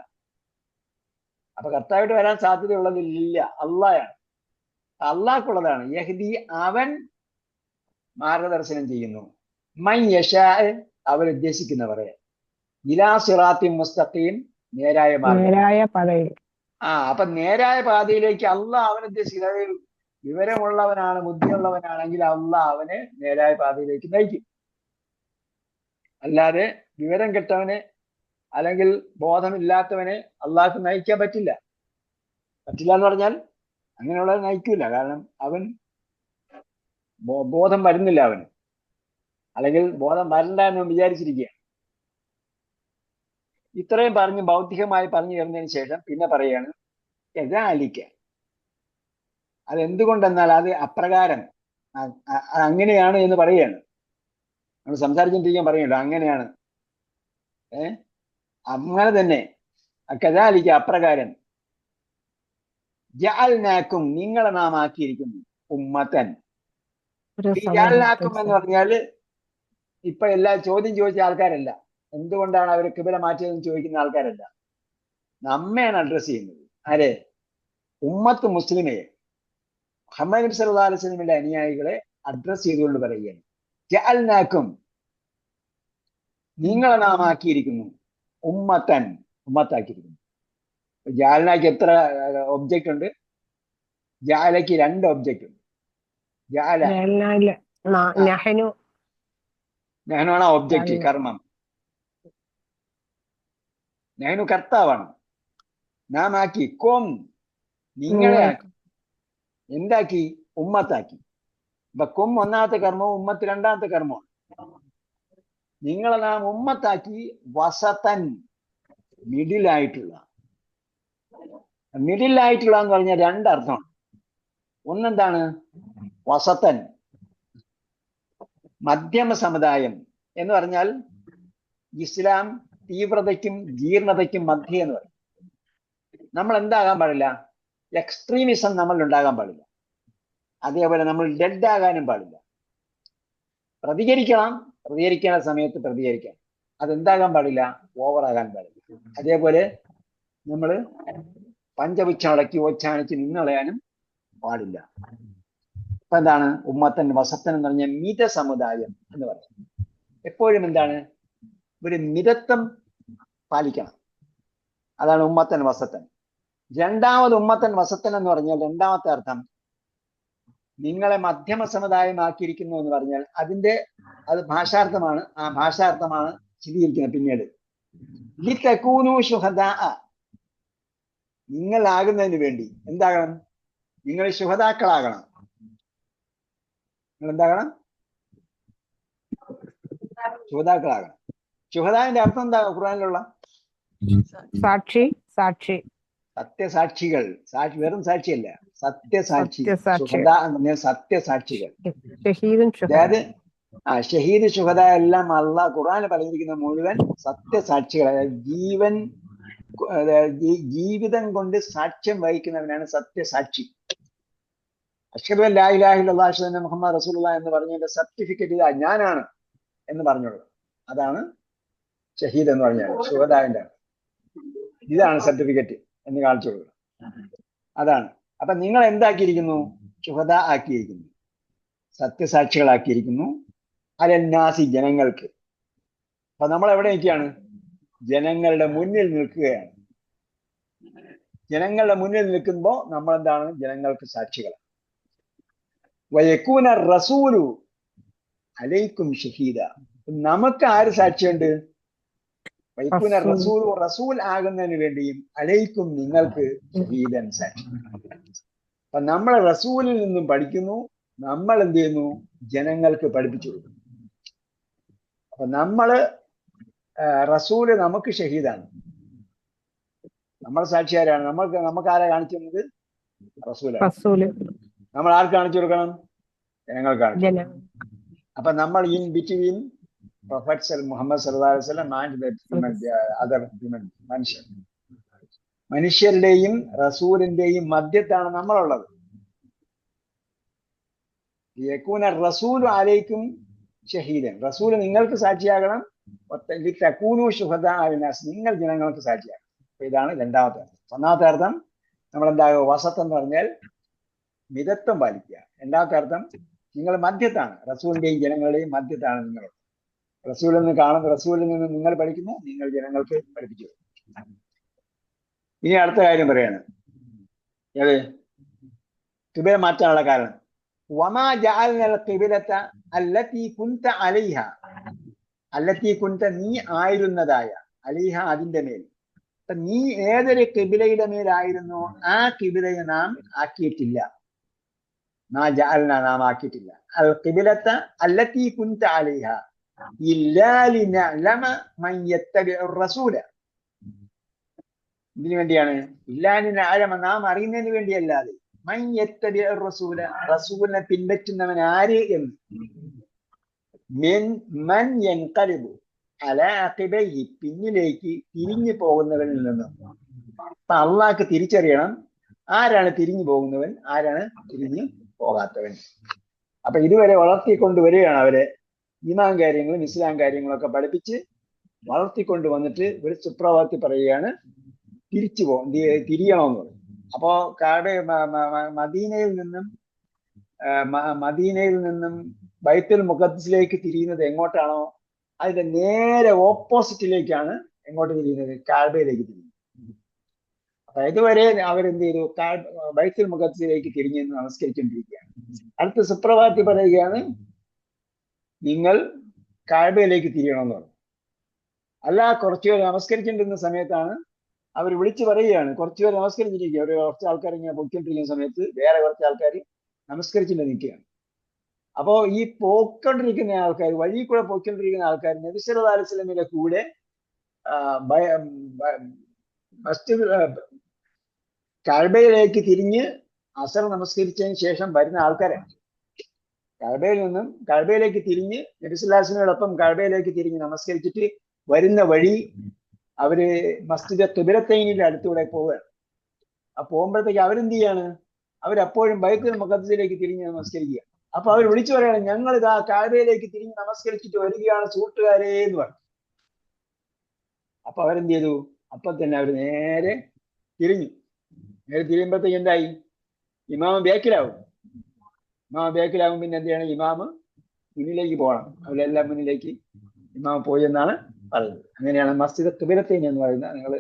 A: അപ്പൊ കർത്താവായിട്ട് വരാൻ സാധ്യതയുള്ളത് ഇല്ല, അള്ളാഹാണ്, അള്ളാഹ്ക്കുള്ളതാണ്. യഹ്ദി, അവൻ മാർഗദർശനം ചെയ്യുന്നു. മൻ യശാ, അവൻ ഉദ്ദേശിക്കുന്നവരെ. ഇലാ സിറാത്തിൻ മുസ്തഖീം, നേരായ പാതയിൽ. അപ്പൊ നേരായ പാതയിലേക്ക് അള്ളാഹ് അവൻ ഉദ്ദേശിക്കുന്നത്. അതായത് വിവരമുള്ളവനാണ്, ബുദ്ധിയുള്ളവനാണെങ്കിൽ അള്ളാഹ് അവനെ നേരായ പാതയിലേക്ക് നയിക്കും. അല്ലാതെ വിവരം കെട്ടവനെ അല്ലെങ്കിൽ ബോധമില്ലാത്തവനെ അള്ളാഹ്ക്ക് നയിക്കാൻ പറ്റില്ല. എന്ന് പറഞ്ഞാൽ അങ്ങനെയുള്ളത് നയിക്കില്ല. കാരണം അവൻ ബോധം വരുന്നില്ല അവന്, അല്ലെങ്കിൽ ബോധം വരണ്ട എന്ന് വിചാരിച്ചിരിക്കുകയാണ്. ഇത്രയും പറഞ്ഞ് ഭൗതികമായി പറഞ്ഞു തരുന്നതിന് ശേഷം പിന്നെ പറയാണ് കദാലിക. അതെന്തുകൊണ്ടെന്നാൽ അത് അപ്രകാരം അങ്ങനെയാണ് എന്ന് പറയുകയാണ്. നമ്മൾ സംസാരിച്ചുകൊണ്ടിരിക്കാൻ പറയുമല്ലോ അങ്ങനെയാണ്, അങ്ങനെ തന്നെ കദാലിക അപ്രകാരം ജഅൽനാക്കും നിങ്ങളെ നാം ആക്കിയിരിക്കുന്നു ഉമ്മത്തൻ. ജഅൽനാക്കും എന്ന് പറഞ്ഞാല് ഇപ്പൊ എല്ലാ ചോദ്യം ചോദിച്ച ആൾക്കാരല്ല, എന്തുകൊണ്ടാണ് അവർ കിബില മാറ്റിയതെന്ന് ചോദിക്കുന്ന ആൾക്കാരല്ല, നമ്മയാണ് അഡ്രസ് ചെയ്യുന്നത്. ആരെ? ഉമ്മത്ത് മുസ്ലിമയെ, മുഹമ്മദ് നബി സല്ലല്ലാഹു അലൈഹി വസല്ലമയുടെ അനുയായികളെ അഡ്രസ് ചെയ്തുകൊണ്ട് പറയുകയാണ്. ജഅൽനാക്കും നിങ്ങളെ നാം ആക്കിയിരിക്കുന്നു ഉമ്മത്തൻ, ഉമ്മത്താക്കിയിരിക്കുന്നു. ജാലനാക്ക് എത്ര ഒബ്ജക്റ്റ് ഉണ്ട്? ജാലയ്ക്ക് 2 ഒബ്ജക്റ്റ് ഉണ്ട്. നെഹ്നുവാണ് ഒബ്ജക്റ്റ്, കർമ്മം. നെഹ്നു കർത്താവാണ്. നാം ആക്കി, കോം നിങ്ങളെ ആക്കി. എന്താക്കി? ഉമ്മത്താക്കി. അപ്പൊ കൊം ഒന്നാമത്തെ കർമ്മവും ഉമ്മത്ത് രണ്ടാമത്തെ കർമ്മമാണ്. നിങ്ങളെ നാം ഉമ്മത്താക്കി വസതൻ, മിഡിലായിട്ടുള്ള. മിഡിലായിട്ടുള്ള എന്ന് പറഞ്ഞാൽ 2 അർത്ഥമാണ്. ഒന്നെന്താണ്? വസതൻ, മധ്യമ സമുദായം എന്ന് പറഞ്ഞാൽ ഇസ്ലാം തീവ്രതയ്ക്കും ജീർണതയ്ക്കും മധ്യ എന്ന് പറയും. നമ്മൾ എന്താകാൻ പാടില്ല? എക്സ്ട്രീമിസം നമ്മൾ ഉണ്ടാകാൻ പാടില്ല. അതേപോലെ നമ്മൾ ഡെഡ് ആകാനും പാടില്ല. പ്രതികരിക്കണം, പ്രതികരിക്കേണ്ട സമയത്ത് പ്രതികരിക്കാം. അതെന്താകാൻ പാടില്ല? ഓവറാകാൻ പാടില്ല. അതേപോലെ നമ്മൾ പഞ്ചപുച്ഛടക്കി ഓച്ചാനിച്ച് നിന്നളയാനും പാടില്ല. ഇപ്പൊ എന്താണ് ഉമ്മത്തൻ വസത്തൻ എന്ന് പറഞ്ഞാൽ മിത സമുദായം എന്ന് പറയും. എപ്പോഴും എന്താണ്? ഒരു മിതത്വം പാലിക്കണം. അതാണ് ഉമ്മത്തൻ വസത്തൻ. രണ്ടാമത് ഉമ്മത്തൻ വസത്തൻ എന്ന് പറഞ്ഞാൽ രണ്ടാമത്തെ അർത്ഥം നിങ്ങളെ മധ്യമ സമുദായമാക്കിയിരിക്കുന്നു എന്ന് പറഞ്ഞാൽ അത് ഭാഷാർത്ഥമാണ്. ആ ഭാഷാർത്ഥമാണ് സ്ഥിരീകരിക്കുന്നത് പിന്നീട്. ലിതകൂനു ശുഹദാ, നിങ്ങളാകുന്നതിന് വേണ്ടി എന്താകണം? നിങ്ങൾ ശുഹദാക്കളാകണം. നിങ്ങൾ എന്താകണം? ശുഹദാക്കളാകണം. ശുഹദാവിന്റെ അർത്ഥം എന്താ ഖുർആനിലുള്ള?
E: സാക്ഷി, സാക്ഷി,
A: സത്യസാക്ഷികൾ. വെറും സാക്ഷിയല്ല, സത്യസാക്ഷി. ശുഹദ എന്ന് പറഞ്ഞാൽ സത്യസാക്ഷികൾ. അതായത് ഷഹീദ് ശുഹദ എല്ലാം അള്ളാഹ് ഖുർആനിൽ പറഞ്ഞിരിക്കുന്ന മുഴുവൻ സത്യസാക്ഷികൾ. അതായത് ജീവിതം കൊണ്ട് സാക്ഷ്യം വഹിക്കുന്നവനാണ് സത്യസാക്ഷി. അഷ്ഹദു അൻ ലാ ഇലാഹ ഇല്ലല്ലാഹു അഷ്ഹദു അന്ന മുഹമ്മദ് റസൂലുള്ളാഹി എന്ന് പറഞ്ഞതിന്റെ സർട്ടിഫിക്കറ്റ് ഇതാ, ഞാനാണ് എന്ന് പറഞ്ഞോളൂ. അതാണ് ഷഹീദ് എന്ന് പറഞ്ഞാൽ ശുഹദാവിന്റെ. ഇതാണ് സർട്ടിഫിക്കറ്റ് എന്ന് കാണിച്ചു കൊടുക്കുക. അതാണ്. അപ്പൊ നിങ്ങൾ എന്താക്കിയിരിക്കുന്നു? ശുഹദ ആക്കിയിരിക്കുന്നു, സത്യസാക്ഷികളാക്കിയിരിക്കുന്നു. അലന്നാസി, ജനങ്ങൾക്ക്. അപ്പൊ നമ്മൾ എവിടെ നിൽക്കുകയാണ്? ജനങ്ങളുടെ മുന്നിൽ നിൽക്കുകയാണ്. ജനങ്ങളുടെ മുന്നിൽ നിൽക്കുമ്പോൾ നമ്മൾ എന്താണ്? ജനങ്ങൾക്ക് സാക്ഷികളാണ്. വയക്കൂന റസൂലു അലൈക്കും ഷഹീദ, നമുക്ക് ആര് സാക്ഷിയുണ്ട്? വയക്കൂന റസൂലു, റസൂൽ ആകുന്നതിന് വേണ്ടിയും അലൈക്കും നിങ്ങൾക്ക് ഷഹീദൻ സാക്ഷി. അപ്പൊ നമ്മൾ റസൂലിൽ നിന്നും പഠിക്കുന്നു, നമ്മൾ എന്ത് ചെയ്യുന്നു? ജനങ്ങൾക്ക് പഠിപ്പിച്ചു കൊടുക്കുന്നു. അപ്പൊ നമ്മള് റസൂല് നമുക്ക് ഷഹീദാണ്. നമ്മൾ സാക്ഷിയാരാണ്? നമുക്ക് ആരാ കാണിച്ചു തന്നത്? റസൂലാണ്. നമ്മൾ ആർക്ക് കാണിച്ചു കൊടുക്കണം? ജനങ്ങൾക്ക് കാണിച്ചു. അപ്പൊ നമ്മൾ ഇൻ ബിറ്റ്വീൻ പ്രൊഫറ്റ് മുഹമ്മദ് സല്ലല്ലാഹു അലൈഹി വസല്ലം ആൻഡ് അതർ മനുഷ്യരുടെയും റസൂലിന്റെയും മധ്യത്താണ് നമ്മളുള്ളത്. യകൂന റസൂലു അലൈക്കും ഷഹീദൻ, റസൂൽ നിങ്ങൾക്ക് സാക്ഷിയാകണം. തകൂനു ശുഹദാ അലന്നാസ്, നിങ്ങൾ ജനങ്ങൾക്ക് സാക്ഷിയാകണം. അപ്പൊ ഇതാണ് രണ്ടാമത്തെ അർത്ഥം. ഒന്നാമത്തെ അർത്ഥം നമ്മൾ എന്താകുക? വസത്ത് എന്ന് പറഞ്ഞാൽ മിതത്വം പാലിക്കുക. രണ്ടാമത്തെ അർത്ഥം നിങ്ങൾ മധ്യത്താണ്, റസൂലിന്റെയും ജനങ്ങളുടെയും മധ്യത്താണ് നിങ്ങൾ. റസൂലിൽ നിന്ന് കാണുന്ന, റസൂലിൽ നിന്ന് നിങ്ങൾ പഠിക്കുന്നു, നിങ്ങൾ ജനങ്ങൾക്ക് പഠിപ്പിച്ചു. ഇനി അടുത്ത കാര്യം പറയാണ്. ഏത്? ഖിബല മാറ്റാനുള്ള കാരണം. വമാ ജഅൽനൽ ഖിബലത അല്ലതി കുൻത അലൈഹ, അല്ലതി കുൻത നീ ആയിരുന്നതായ, അലൈഹ അതിന്റെ മേൽ. നീ ഏതൊരു ഖിബലയുടെ മേലായിരുന്നോ ആ ഖിബലയെ നാം ആക്കിയിട്ടില്ല. നാം ആക്കിയിട്ടില്ല. അൽ ഖിബലത അല്ലതി കുൻത അലൈഹ ഇല്ലാ ലിനഅലമ മൻ യത്തബിഉർ റസൂല, ഇതിനു വേണ്ടിയാണ് ഇല്ലാനിന് ആഴമ നാം അറിയുന്നതിന് വേണ്ടിയല്ലാതെ മൻ യത്തബി റസൂല റസൂലിനെ പിൻപറ്റുന്നവൻ ആര് എന്ന് മൻ യൻഖലിബു അലാ അഖിബൈഹി പിന്നിലേക്ക് തിരിഞ്ഞു പോകുന്നവനിൽ നിന്നും. അപ്പൊ അള്ളാഹ്ക്ക് തിരിച്ചറിയണം ആരാണ് തിരിഞ്ഞു പോകുന്നവൻ, ആരാണ് തിരിഞ്ഞു പോകാത്തവൻ. അപ്പൊ ഇതുവരെ വളർത്തിക്കൊണ്ടുവരികയാണ് അവരെ. ഈമാൻ കാര്യങ്ങളും ഇസ്ലാം കാര്യങ്ങളൊക്കെ പഠിപ്പിച്ച് വളർത്തിക്കൊണ്ട് വന്നിട്ട് ഒരു സുപ്രഭാതത്തിൽ പറയുകയാണ് തിരിയണമെന്ന് പറയും. അപ്പോ മദീനയിൽ നിന്നും ബൈത്തുൽ മുഖദ്ദിസിലേക്ക് തിരിയുന്നത് എങ്ങോട്ടാണോ അതിന്റെ നേരെ ഓപ്പോസിറ്റിലേക്കാണ് എങ്ങോട്ട് തിരിയുന്നത്, കാബയിലേക്ക് തിരിയുന്നത്. അപ്പൊ ഇതുവരെ അവരെന്ത് ചെയ്തു, ബൈത്തുൽ മുഖദ്ദിസിലേക്ക് തിരിഞ്ഞ് നമസ്കരിച്ചുകൊണ്ടിരിക്കുകയാണ്. അടുത്ത സുപ്രഭാതത്തിൽ പറയുകയാണ് നിങ്ങൾ കാബയിലേക്ക് തിരിയണമെന്ന് പറഞ്ഞു. അല്ല, കുറച്ചുപേർ നമസ്കരിച്ചിട്ടിരുന്ന സമയത്താണ് അവർ വിളിച്ചു പറയുകയാണ്, കുറച്ചുപേർ നമസ്കരിച്ചിരിക്കുക. കുറച്ച് ആൾക്കാർ ഇങ്ങനെ പൊയ്ക്കൊണ്ടിരിക്കുന്ന സമയത്ത് വേറെ കുറച്ച് ആൾക്കാർ നമസ്കരിച്ചിട്ട് നിൽക്കുകയാണ്. അപ്പോ ഈ പോയിക്കൊണ്ടിരിക്കുന്ന ആൾക്കാർ, വഴി കൂടെ പോയിക്കൊണ്ടിരിക്കുന്ന ആൾക്കാർ നബി സല്ലല്ലാഹു അലൈഹി വസല്ലമയുടെ കൂടെ കഅബയിലേക്ക് തിരിഞ്ഞ് അസർ നമസ്കരിച്ചതിന് ശേഷം വരുന്ന ആൾക്കാരാണ്. കഅബയിലേക്ക് തിരിഞ്ഞ് നബി സല്ലല്ലാഹു അലൈഹി വസല്ലമയോടൊപ്പം കഅബയിലേക്ക് തിരിഞ്ഞ് നമസ്കരിച്ചിട്ട് വരുന്ന വഴി അവര് മസ്ജിദ് ഖിബ്ലത്തൈനിന്റെ അടുത്തൂടെ പോവുകയാണ്. ആ പോകുമ്പോഴത്തേക്ക് അവരെന്ത് ചെയ്യാണ്, അവരപ്പോഴും ബൈത്തുൽ മുഖദ്ദിസിലേക്ക് തിരിഞ്ഞ് നമസ്കരിക്കുക. അപ്പൊ അവർ വിളിച്ചു പറയാണ്, ഞങ്ങൾ ഇതാ കഅബയിലേക്ക് തിരിഞ്ഞ് നമസ്കരിച്ചിട്ട് വരികയാണ് സുഹൃത്തുക്കാരെ എന്ന് പറഞ്ഞു. അപ്പൊ അവരെന്ത് ചെയ്തു, അപ്പൊ തന്നെ അവർ നേരെ തിരിയുമ്പോഴത്തേക്ക് എന്തായി, ഇമാമ് ബേക്കിലാവും. പിന്നെ എന്ത് ചെയ്യണം, ഇമാമ് മുന്നിലേക്ക് പോകണം. അവരെല്ലാം മുന്നിലേക്ക് ഇമാമ് പോയി എന്നാണ് പറയുന്നത്. അങ്ങനെയാണ് മസ്ജിദ് ഖിബ്ലത്തൈനി എന്ന് പറയുന്നത്. നിങ്ങൾ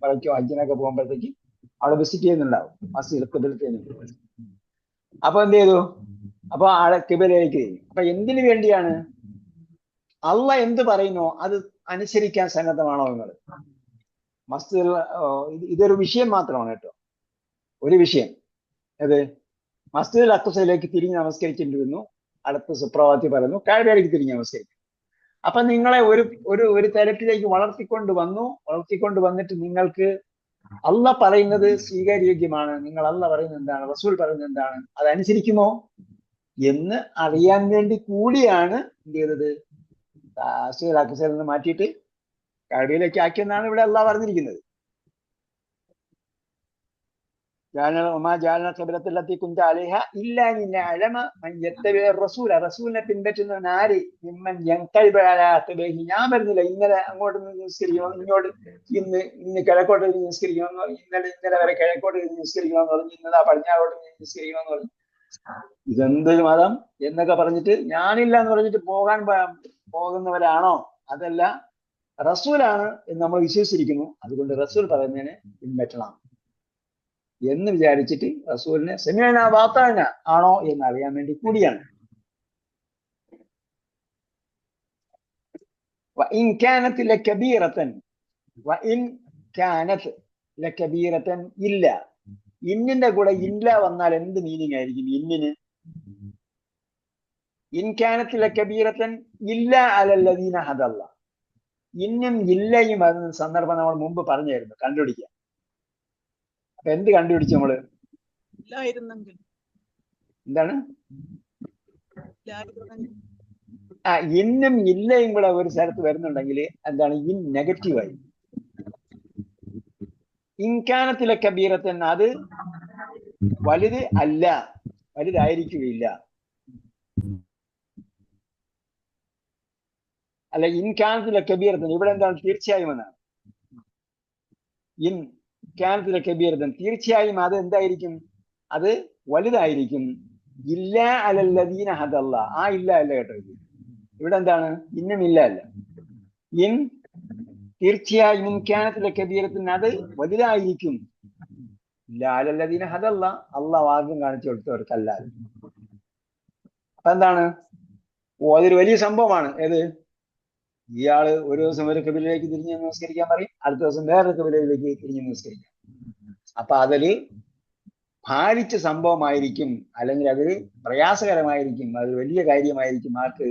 A: പറയ്ക്കോ ഹജ്ജിനൊക്കെ പോകുമ്പോഴത്തേക്ക് അവിടെ വിസിറ്റ് ചെയ്യുന്നുണ്ടാവും മസ്ജിദ് ഖിബ്ലത്തൈനി. അപ്പൊ എന്ത് ചെയ്തു, അപ്പൊ ആളെ ഖിബ്ലയിലേക്ക് തിരിഞ്ഞു. അപ്പൊ എന്തിനു വേണ്ടിയാണ്, അള്ളാഹ് എന്ത് പറയുന്നോ അത് അനുസരിക്കാൻ സന്നദ്ധമാണോ നിങ്ങൾ? മസ്ജിദ് ഇതൊരു വിഷയം മാത്രമാണ് കേട്ടോ, ഒരു വിഷയം. അത് മസ്ജിദുൽ അഖ്സയിലേക്ക് തിരിഞ്ഞ് നമസ്കരിച്ചിട്ടിരുന്നു. അടുത്ത സുപ്രഭാതത്തിൽ പറയുന്നു കഅബയിലേക്ക് തിരിഞ്ഞ് നമസ്കരിക്കും. അപ്പൊ നിങ്ങളെ ഒരു തരത്തിലേക്ക് വളർത്തിക്കൊണ്ട് വന്നിട്ട് നിങ്ങൾക്ക് അള്ളാഹ് പറയുന്നത് സ്വീകാര്യോഗ്യമാണ്, നിങ്ങൾ അള്ളാഹ് പറയുന്നത് എന്താണ്, റസൂൽ പറയുന്നത് എന്താണ്, അതനുസരിക്കുമോ എന്ന് അറിയാൻ വേണ്ടി കൂടിയാണ് എന്ത് ചെയ്തത്, മസ്ജിദുൽ അഖ്സയിൽ നിന്ന് മാറ്റിയിട്ട് കഅബയിലേക്ക് ആക്കിയെന്നാണ് ഇവിടെ അള്ളാഹ് പറഞ്ഞിരിക്കുന്നത്. റസൂലിനെ പിൻപറ്റുന്നവൻ ആര്, ഞാൻ പറഞ്ഞില്ല ഇന്നലെ അങ്ങോട്ട് നിസ്കരിക്കണം, ഇന്ന് കിഴക്കോട്ട് നിസ്കരിക്കണം, ഇന്നലെ വരെ കിഴക്കോട്ട് നിസ്കരിക്കണമെന്ന് പറഞ്ഞു, ഇന്നലെ പടിഞ്ഞാറോട്ട് നിസ്കരിക്കണമെന്ന് പറഞ്ഞു. ഇതെന്തൊരു മതം എന്നൊക്കെ പറഞ്ഞിട്ട് ഞാനില്ല എന്ന് പറഞ്ഞിട്ട് പോകുന്നവരാണോ? അതല്ല, റസൂലാണ് എന്ന് നമ്മൾ വിശ്വസിച്ചിരിക്കുന്നു, അതുകൊണ്ട് റസൂൽ പറയുന്നതിനെ പിൻപറ്റണം എന്ന് വിചാരിച്ചിട്ട് റസൂലിനെ സെമിഅന വഅതഅന ആണോ എന്ന് അറിയാൻ വേണ്ടി കൂടിയാണ്. വഇൻ കാനത് ലകബീറതൻ ഇല്ല, ഇന്നിന്റെ കൂടെ ഇല്ല വന്നാൽ എന്ത് മീനിങ് ആയിരിക്കും ഇന്നിന്? ഇൻ കാനത് ലകബീറതൻ ഇല്ല അലല്ലദീന ഹദല്ല. ഇന്നും ഇല്ലയും അതിന് സന്ദർഭം നമ്മൾ മുമ്പ് പറഞ്ഞായിരുന്നു, കണ്ടുപിടിക്കാം. അപ്പൊ എന്ത് കണ്ടുപിടിച്ചു നമ്മള്? എന്താണ്? ഇന്നും ഇല്ലയും കൂടെ ഒരു സ്ഥലത്ത് വരുന്നുണ്ടെങ്കിൽ എന്താണ്? ഇൻ നെഗറ്റീവായി. ഇൻകാനത്തിലെ കബീറത്തൻ അത് വലുത് അല്ല, വലുതായിരിക്കുകയില്ല. അല്ല, ഇൻകാനത്തിലെ കബീറത്തൻ ഇവിടെ എന്താണ്? തീർച്ചയായും എന്നാണ്. ഇൻ കാനത്തിലെ കബീറത്തൻ തീർച്ചയായും അത് എന്തായിരിക്കും? അത് വലുതായിരിക്കും. ഇല്ല അലല്ലദീന ഹദല്ല, ആ ഇല്ല അല്ല കേട്ടോ. ഇവിടെ എന്താണ്? ഇന്നും ഇല്ല അല്ല, ഇൻ തീർച്ചയായും ഇൻകാനത്തിലെ കബീറത്തൻ അത് വലുതായിരിക്കും. ഇല്ല അലല്ലദീന ഹദല്ല, അള്ളാഹ് മാർഗം കാണിച്ചു കൊടുത്തവർക്കല്ലാതെ. അപ്പൊ എന്താണ്? അതൊരു വലിയ സംഭവമാണ്. ഏത്? ഇയാള് ഒരു ദിവസം ഒരു കബീലയിലേക്ക് തിരിഞ്ഞ് നമസ്കരിക്കാൻ പറയും, അടുത്ത ദിവസം വേറൊരു കബീലയിലേക്ക് തിരിഞ്ഞ് നമസ്കരിക്കാം. അപ്പൊ അതൊരു ഭാരിച്ച സംഭവമായിരിക്കും, അല്ലെങ്കിൽ അതൊരു പ്രയാസകരമായിരിക്കും, അതൊരു വലിയ കാര്യമായിരിക്കും. ആർക്ക്?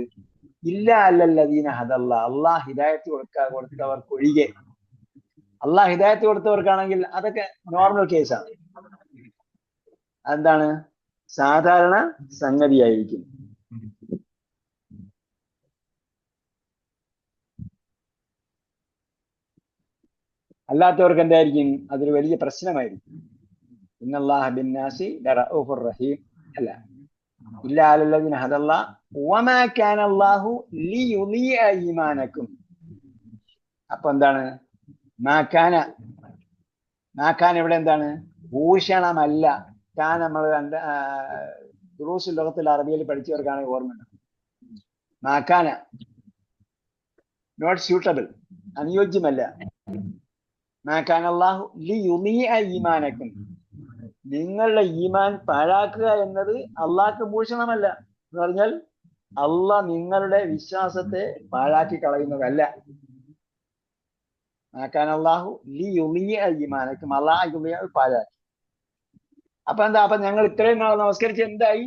A: ഇല്ല അല്ലല്ലദീന ഹദല്ല, അള്ളാഹ് ഹിദായത്ത് കൊടുത്തവർക്കൊഴികെ. അള്ളാഹ് ഹിദായത്ത് കൊടുത്തവർക്കാണെങ്കിൽ അതൊക്കെ നോർമൽ കേസാണ്. എന്താണ് സാധാരണ സംഗതിയായിരിക്കും. അല്ലാത്തവർക്ക് എന്തായിരിക്കും? അതൊരു വലിയ പ്രശ്നമായിരിക്കും. ഇന്നല്ലാഹ ബിന്നാസി ലറഊഫുർ റഹീം അല്ല ഇല്ലാ അലല്ലദീന ഹദല്ലാഹ് വമാ കാന അല്ലാഹു ലിയുളിയ ഈമാനക്കും. അപ്പൊ എന്താണ് മാക്കാന? മാക്കാൻ ഇവിടെ എന്താണ്? ഭൂഷണമല്ല. കാൻ നമ്മൾ ദുറൂസുൽ ലോകത്തിൽ അറബിയിൽ പഠിച്ചവർക്കാണ് ഓർമ്മയുണ്ട്. മാക്കാന നോട്ട് സ്യൂട്ടബിൾ, അനുയോജ്യമല്ല. മാക്കാൻ അല്ലാഹു ലിയുളിയ ഈമാനക്കും, നിങ്ങളുടെ ഈമാൻ പാഴാക്കുക എന്നത് അള്ളാഹ്ക്ക് ഭൂഷണമല്ല. എന്ന് പറഞ്ഞാൽ അള്ളാഹ് നിങ്ങളുടെ വിശ്വാസത്തെ പാഴാക്കി കളയുന്നതല്ല. മാക്കാൻ അല്ലാഹു ലിയുളിയ ഈമാനക്കും, അള്ളാഹ് പാഴാക്കി. അപ്പൊ എന്താ? അപ്പൊ ഞങ്ങൾ ഇത്രയും നാൾ നമസ്കരിച്ച് എന്തായി?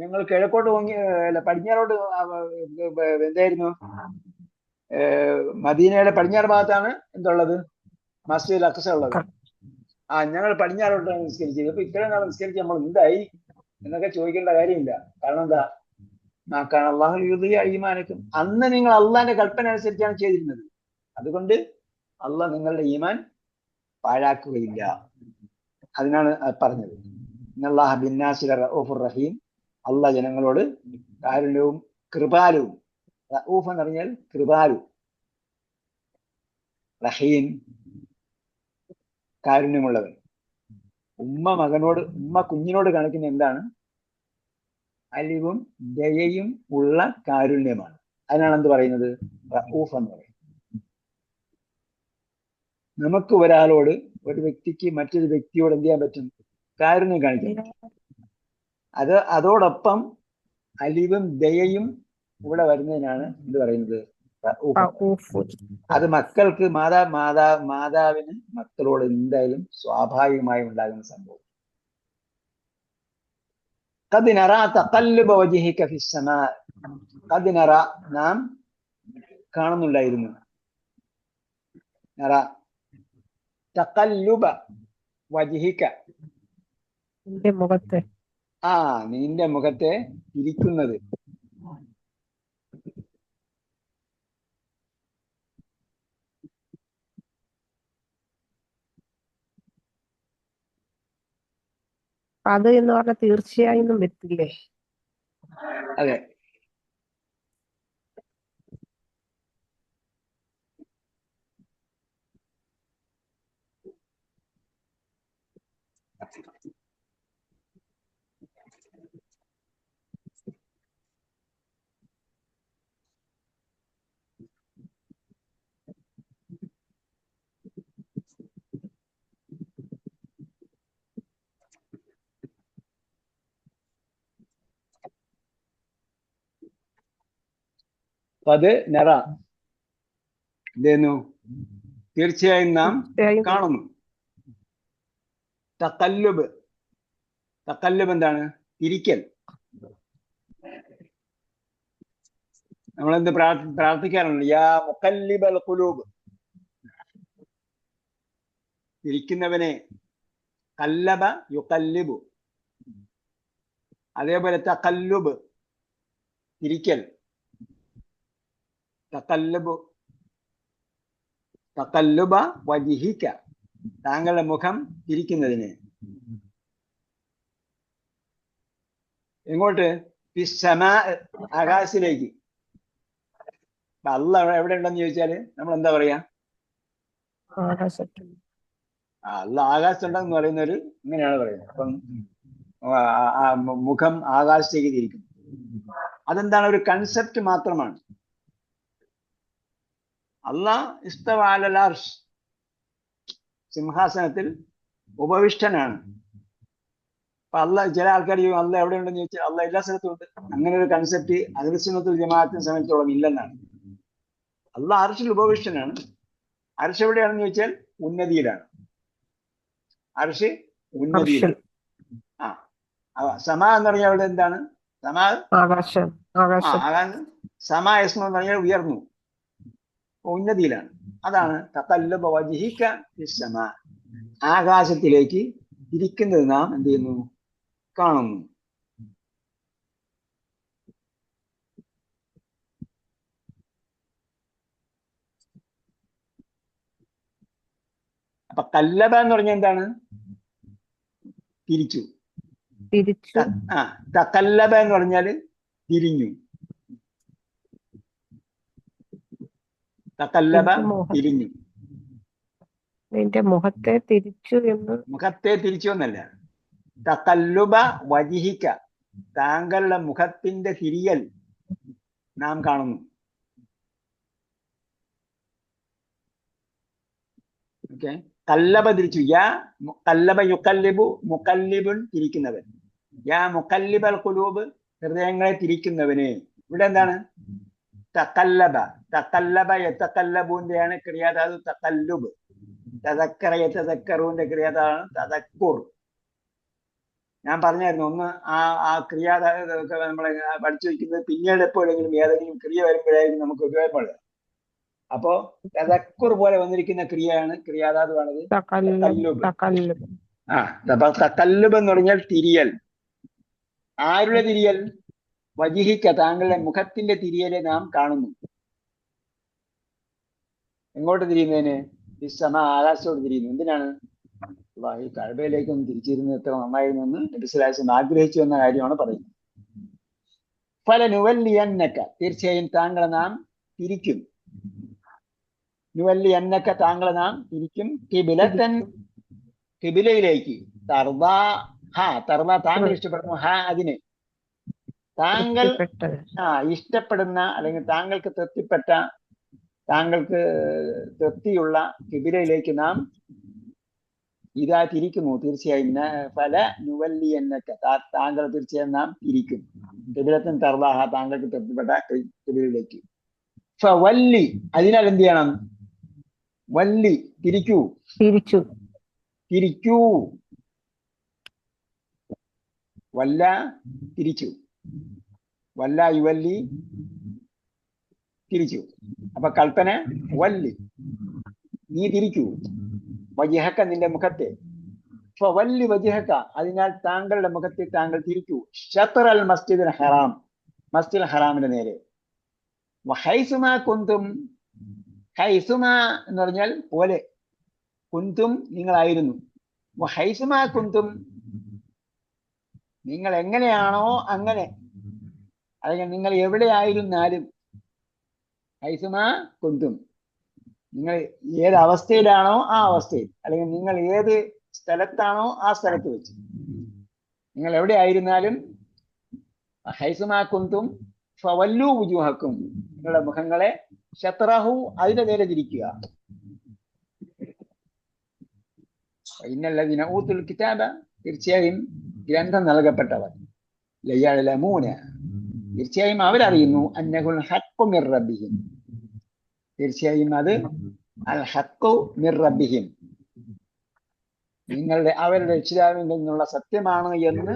A: ഞങ്ങൾ കിഴക്കോട്ട് അല്ല പടിഞ്ഞാറോട്ട് എന്തായിരുന്നു? മദീനയുടെ പടിഞ്ഞാറ് ഭാഗത്താണ് എന്തുള്ളത്? മസ്ജിദുൽ അഖ്സ ഉള്ളത്. ഞങ്ങൾ പടിഞ്ഞാറോട്ടാണ് നിസ്കരിച്ചത്. അപ്പൊ ഇത്രയും നാൾ നിസ്കരിച്ച് നമ്മൾ എന്തായി എന്നൊക്കെ ചോദിക്കേണ്ട കാര്യമില്ല. കാരണം എന്താ? മാക്കാൻ അല്ലാഹു ലിയുളിയ ഈമാനക്കും, അന്ന് നിങ്ങൾ അള്ളാഹിന്റെ കൽപ്പന അനുസരിച്ചാണ് ചെയ്തിരുന്നത്. അതുകൊണ്ട് അള്ളാഹ് നിങ്ങളുടെ ഈമാൻ പാഴാക്കുകയില്ല. അതിനാണ് പറഞ്ഞത് ഇന്നല്ലാഹ ബിന്നാസി ലറഊഫുർ റഹീം, അള്ളാഹ് ജനങ്ങളോട് കാരുണ്യവും കൃപാലുവും. റഊഫ് എന്ന് പറഞ്ഞാൽ കൃപാലു, റഹീം കാരുണ്യമുള്ളവൻ. ഉമ്മ കുഞ്ഞിനോട് കാണിക്കുന്ന എന്താണ്? അലിവും ദയയും ഉള്ള കാരുണ്യമാണ്. അതിനാണ് എന്ത് പറയുന്നത്? റഊഫ് എന്ന് പറയുന്നത്. നമുക്ക് ഒരാളോട്, ഒരു വ്യക്തിക്ക് മറ്റൊരു വ്യക്തിയോട് എന്ത് ചെയ്യാൻ പറ്റും? കാരുണ്യം കാണിക്കാൻ പറ്റും. അതോടൊപ്പം അലിവും ദയയും ഇവിടെ വരുന്നതിനാണ് എന്ത് പറയുന്നത്? അത് മക്കൾക്ക് മാതാവിന് മക്കളോട് എന്തായാലും സ്വാഭാവികമായി ഉണ്ടാകുന്ന സംഭവം. ഖദ് നറാ തഖല്ലുബ വജ്ഹിക ഫിസ്സമാ, ഖദ് നറാ നാം കാണുന്നുണ്ടായിരുന്നു. നറാ തഖല്ലുബ വജ്ഹിക,
E: നിന്റെ മുഖത്തെ,
A: നിന്റെ മുഖത്തെ തിരിക്കുന്നത്.
E: അത് എന്ന് പറഞ്ഞാൽ തീർച്ചയായും വരത്തില്ലേ?
A: അതെ. അത് നറ എന്തേന്നു? തീർച്ചയായും നാം കാണുന്നു. തഖല്ലുബ്, തഖല്ലുബ് എന്താണ്? തിരിക്കൽ. നമ്മളെന്ത് പ്രാർത്ഥിക്കാറുണ്ട്? യാ മുഖല്ലിബൽ ഖുലൂബ്, തിരിക്കുന്നവനെ. കല്ലബ യുഖല്ലിബു. അതേപോലെ തഖല്ലുബ് തിരിക്കൽ. തഖല്ലുബ വജ്ഹിക, താങ്കളുടെ മുഖം തിരിക്കുന്നതിന്. എങ്ങോട്ട്? ഫിസ്സമാ, ആകാശത്തിലേക്ക്. അള്ളാഹ് എവിടെ ഉണ്ടെന്ന് ചോദിച്ചാല് നമ്മൾ എന്താ പറയാ? അള്ളാഹ് ആകാശത്തുണ്ടെന്ന് പറയുന്നവര് ഇങ്ങനെയാണ് പറയുന്നത്. അപ്പം മുഖം ആകാശത്തേക്ക് തിരിക്കും. അതെന്താണ്? ഒരു കൺസെപ്റ്റ് മാത്രമാണ്. അള്ളാഹ് ഇസ്തവ അലൽ അർശ്, സിംഹാസനത്തിൽ ഉപവിഷ്ടനാണ്. അപ്പൊ അള്ളാഹ്, ചില ആൾക്കാർ അള്ളാഹ് എവിടെ ഉണ്ടെന്ന് ചോദിച്ചാൽ അള്ളാഹ് എല്ലാ സ്ഥലത്തും ഉണ്ട്. അങ്ങനെ ഒരു കൺസെപ്റ്റ് അഹ്ലുസുന്നത്തുൽ ജമാഅത്തിനെ സംബന്ധിച്ചോളം ഇല്ലെന്നാണ്. അള്ളാഹ് അർശിൽ ഉപവിഷ്ടനാണ്. അർശ് എവിടെയാണെന്ന് ചോദിച്ചാൽ ഉന്നതിയിലാണ്. അർശ് ഉന്നതിയിലാണ്. സമാ എന്ന് പറഞ്ഞാൽ അവിടെ എന്താണ്? സമാ
E: ആകാശം.
A: സമാ എന്ന് പറഞ്ഞാൽ ഉയർന്നു, ഉന്നതിയിലാണ്. അതാണ് തഖല്ലുബ വജ്ഹിക ഫിസ്സമാ. ആകാശത്തിലേക്ക് തിരിക്കുന്നത് നാം എന്ത് ചെയ്യുന്നു? കാണുന്നു. അപ്പൊ കല്ലബ എന്ന് പറഞ്ഞാൽ എന്താണ്? തിരിച്ചു.
E: തിരിച്ചു.
A: തഖല്ലബ എന്ന് പറഞ്ഞാല് തിരിഞ്ഞു. തഖല്ലബ തിരിഞ്ഞു.
E: നിന്റെ മുഖത്തെ തിരിച്ചു എന്ന്.
A: മുഖത്തെ തിരിച്ചു എന്നല്ല, തഖല്ലുബ വജ്ഹിക, താങ്കളുടെ മുഖത്തിന്റെ തിരിയൽ നാം കാണുന്നു. ഓക്കെ, കല്ലബ തിരിച്ചു. യാ കല്ലബ യുക്കല്ലിബു, മുക്കല്ലിബുൻ തിരിക്കുന്നവൻ. യാ മുക്കല്ലിബൽ ഖുലൂബ്, ഹൃദയങ്ങളെ തിരിക്കുന്നവന്. ഇവിടെ എന്താണ്? തഖല്ലബ. തഖല്ലബ യതഖല്ലബൂന്റെയാണ് ക്രിയാധാതു തഖല്ലുബ്. തദക്കറ യതദക്കറൂന്റെ ക്രിയാധാതാണ് തദക്കുർ. ഞാൻ പറഞ്ഞായിരുന്നു, ഒന്ന് ആ ക്രിയാധാതൊക്കെ നമ്മളെ പഠിച്ചു വയ്ക്കുന്നത് പിന്നീട് എപ്പോഴെങ്കിലും ഏതെങ്കിലും ക്രിയ വരുമ്പോഴായിരിക്കും നമുക്ക് ഉപയോഗപ്പെടുക. അപ്പോ തദക്കുർ പോലെ വന്നിരിക്കുന്ന ക്രിയയാണ് ക്രിയാധാതുവാണത് തഖല്ലുബ്. തഖല്ലുബ് എന്ന് പറഞ്ഞാൽ തിരിയൽ. ആരുടെ തിരിയൽ? വജിഹിക്ക, താങ്കളുടെ മുഖത്തിന്റെ തിരിയലെ നാം കാണുന്നു. എങ്ങോട്ട് തിരിയുന്നതിന്? ഇസ്സമ, ആകാശത്തോട് തിരിയുന്നു. എന്തിനാണ്? ഈ കഅബയിലേക്കൊന്ന് തിരിച്ചിരുന്നത് എത്ര നന്നായിരുന്നു എന്ന് നബി സ്വല്ലല്ലാഹു അലൈഹി വസല്ലം ആഗ്രഹിച്ചു എന്ന കാര്യമാണ് പറയുന്നത്. ഫലനുവല്ലിയന്നക, തീർച്ചയായും താങ്കളെ നാം തിരിക്കും. നുവല്ലിയന്നക, താങ്കളെ നാം തിരിക്കും. ഖിബ്ലതൻ, ഖിബ്ലയിലേക്ക്. തർദ, തർദ താങ്കൾ ഇഷ്ടപ്പെടുന്നു. അതിന് താങ്കൾ ഇഷ്ടപ്പെടുന്ന അല്ലെങ്കിൽ താങ്കൾക്ക് തൃപ്തിപ്പെട്ട, താങ്കൾക്ക് തൃപ്തിയുള്ള ഖിബ്ലയിലേക്ക് നാം ഇതാ തിരിക്കുന്നു. തീർച്ചയായും ഫല നുവല്ലിയന്നക, താങ്കൾ തീർച്ചയായും നാം തിരിക്കും. ഖിബ്ലതൻ തർദാഹ, താങ്കൾക്ക് തൃപ്തിപ്പെട്ട ഖിബ്ലയിലേക്ക്. ഫവല്ലി, അതിനാൽ എന്ത് ചെയ്യണം? വല്ലി, തിരിക്കൂ. തിരിക്കൂ. വല്ല, തിരിച്ചു. വല്ല യുവല്ലി, തിരിച്ചു. അപ്പൊ കൽപ്പന വല്ലി, നീ തിരിക്കൂ. വജ്ഹക, നിന്റെ മുഖത്തെ. ഫവല്ലി വജ്ഹക, അതിനാൽ താങ്കളുടെ മുഖത്തെ താങ്കൾ തിരിക്കൂ. ശത്ർ അൽ മസ്ജിദുൽ ഹറാം, മസ്ജിദുൽ ഹറാമിന്റെ നേരെ. വഹൈസുമാ കുന്തും, ഹൈസുമാ എന്ന് പറഞ്ഞാൽ പോലെ, കുന്തും നിങ്ങളായിരുന്നു. വഹൈസുമാ കുന്തും, നിങ്ങൾ എങ്ങനെയാണോ അങ്ങനെ, അല്ലെങ്കിൽ നിങ്ങൾ എവിടെയായിരുന്നാലും. ഹൈസുമാ കുന്തും, നിങ്ങൾ ഏത് അവസ്ഥയിലാണോ ആ അവസ്ഥയിൽ, അല്ലെങ്കിൽ നിങ്ങൾ ഏത് സ്ഥലത്താണോ ആ സ്ഥലത്ത് വെച്ച്, നിങ്ങൾ എവിടെ ആയിരുന്നാലും. ഹൈസുമാ കുന്തും ഫവല്ലു വുജൂഹക്കും, നിങ്ങളുടെ മുഖങ്ങളെ ശത്രഹു, അതിന്റെ നേരെ തിരിക്കുക. ഇന്നല്ലദീന ഊതുൽ കിതാബ, തീർച്ചയായും ഗ്രന്ഥം നൽകപ്പെട്ടവർ. ലയഅലമൂന, തീർച്ചയായും അവരറിയുന്നു. അന്നഹുൽ ഹഖ്ഖു മിർ റബ്ബിഹിം, തീർച്ചയായും അത് അൽ ഹഖ്ഖു മിർ റബ്ബിഹിം, അവരുടെ രക്ഷിതാവിൽ നിന്നുള്ള സത്യമാണ് എന്ന്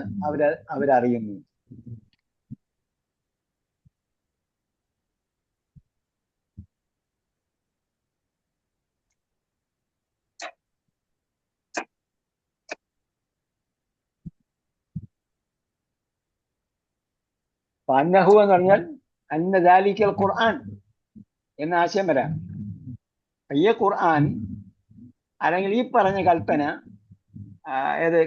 A: അവരറിയുന്നു. അന്നഹു എന്ന് പറഞ്ഞാൽ അന്ന ദാലിക്കൽ ഖുർആൻ എന്ന ആശയം വരാം. ഈ ഖുർആൻ അല്ലെങ്കിൽ ഈ പറഞ്ഞ കൽപ്പന, ഏത്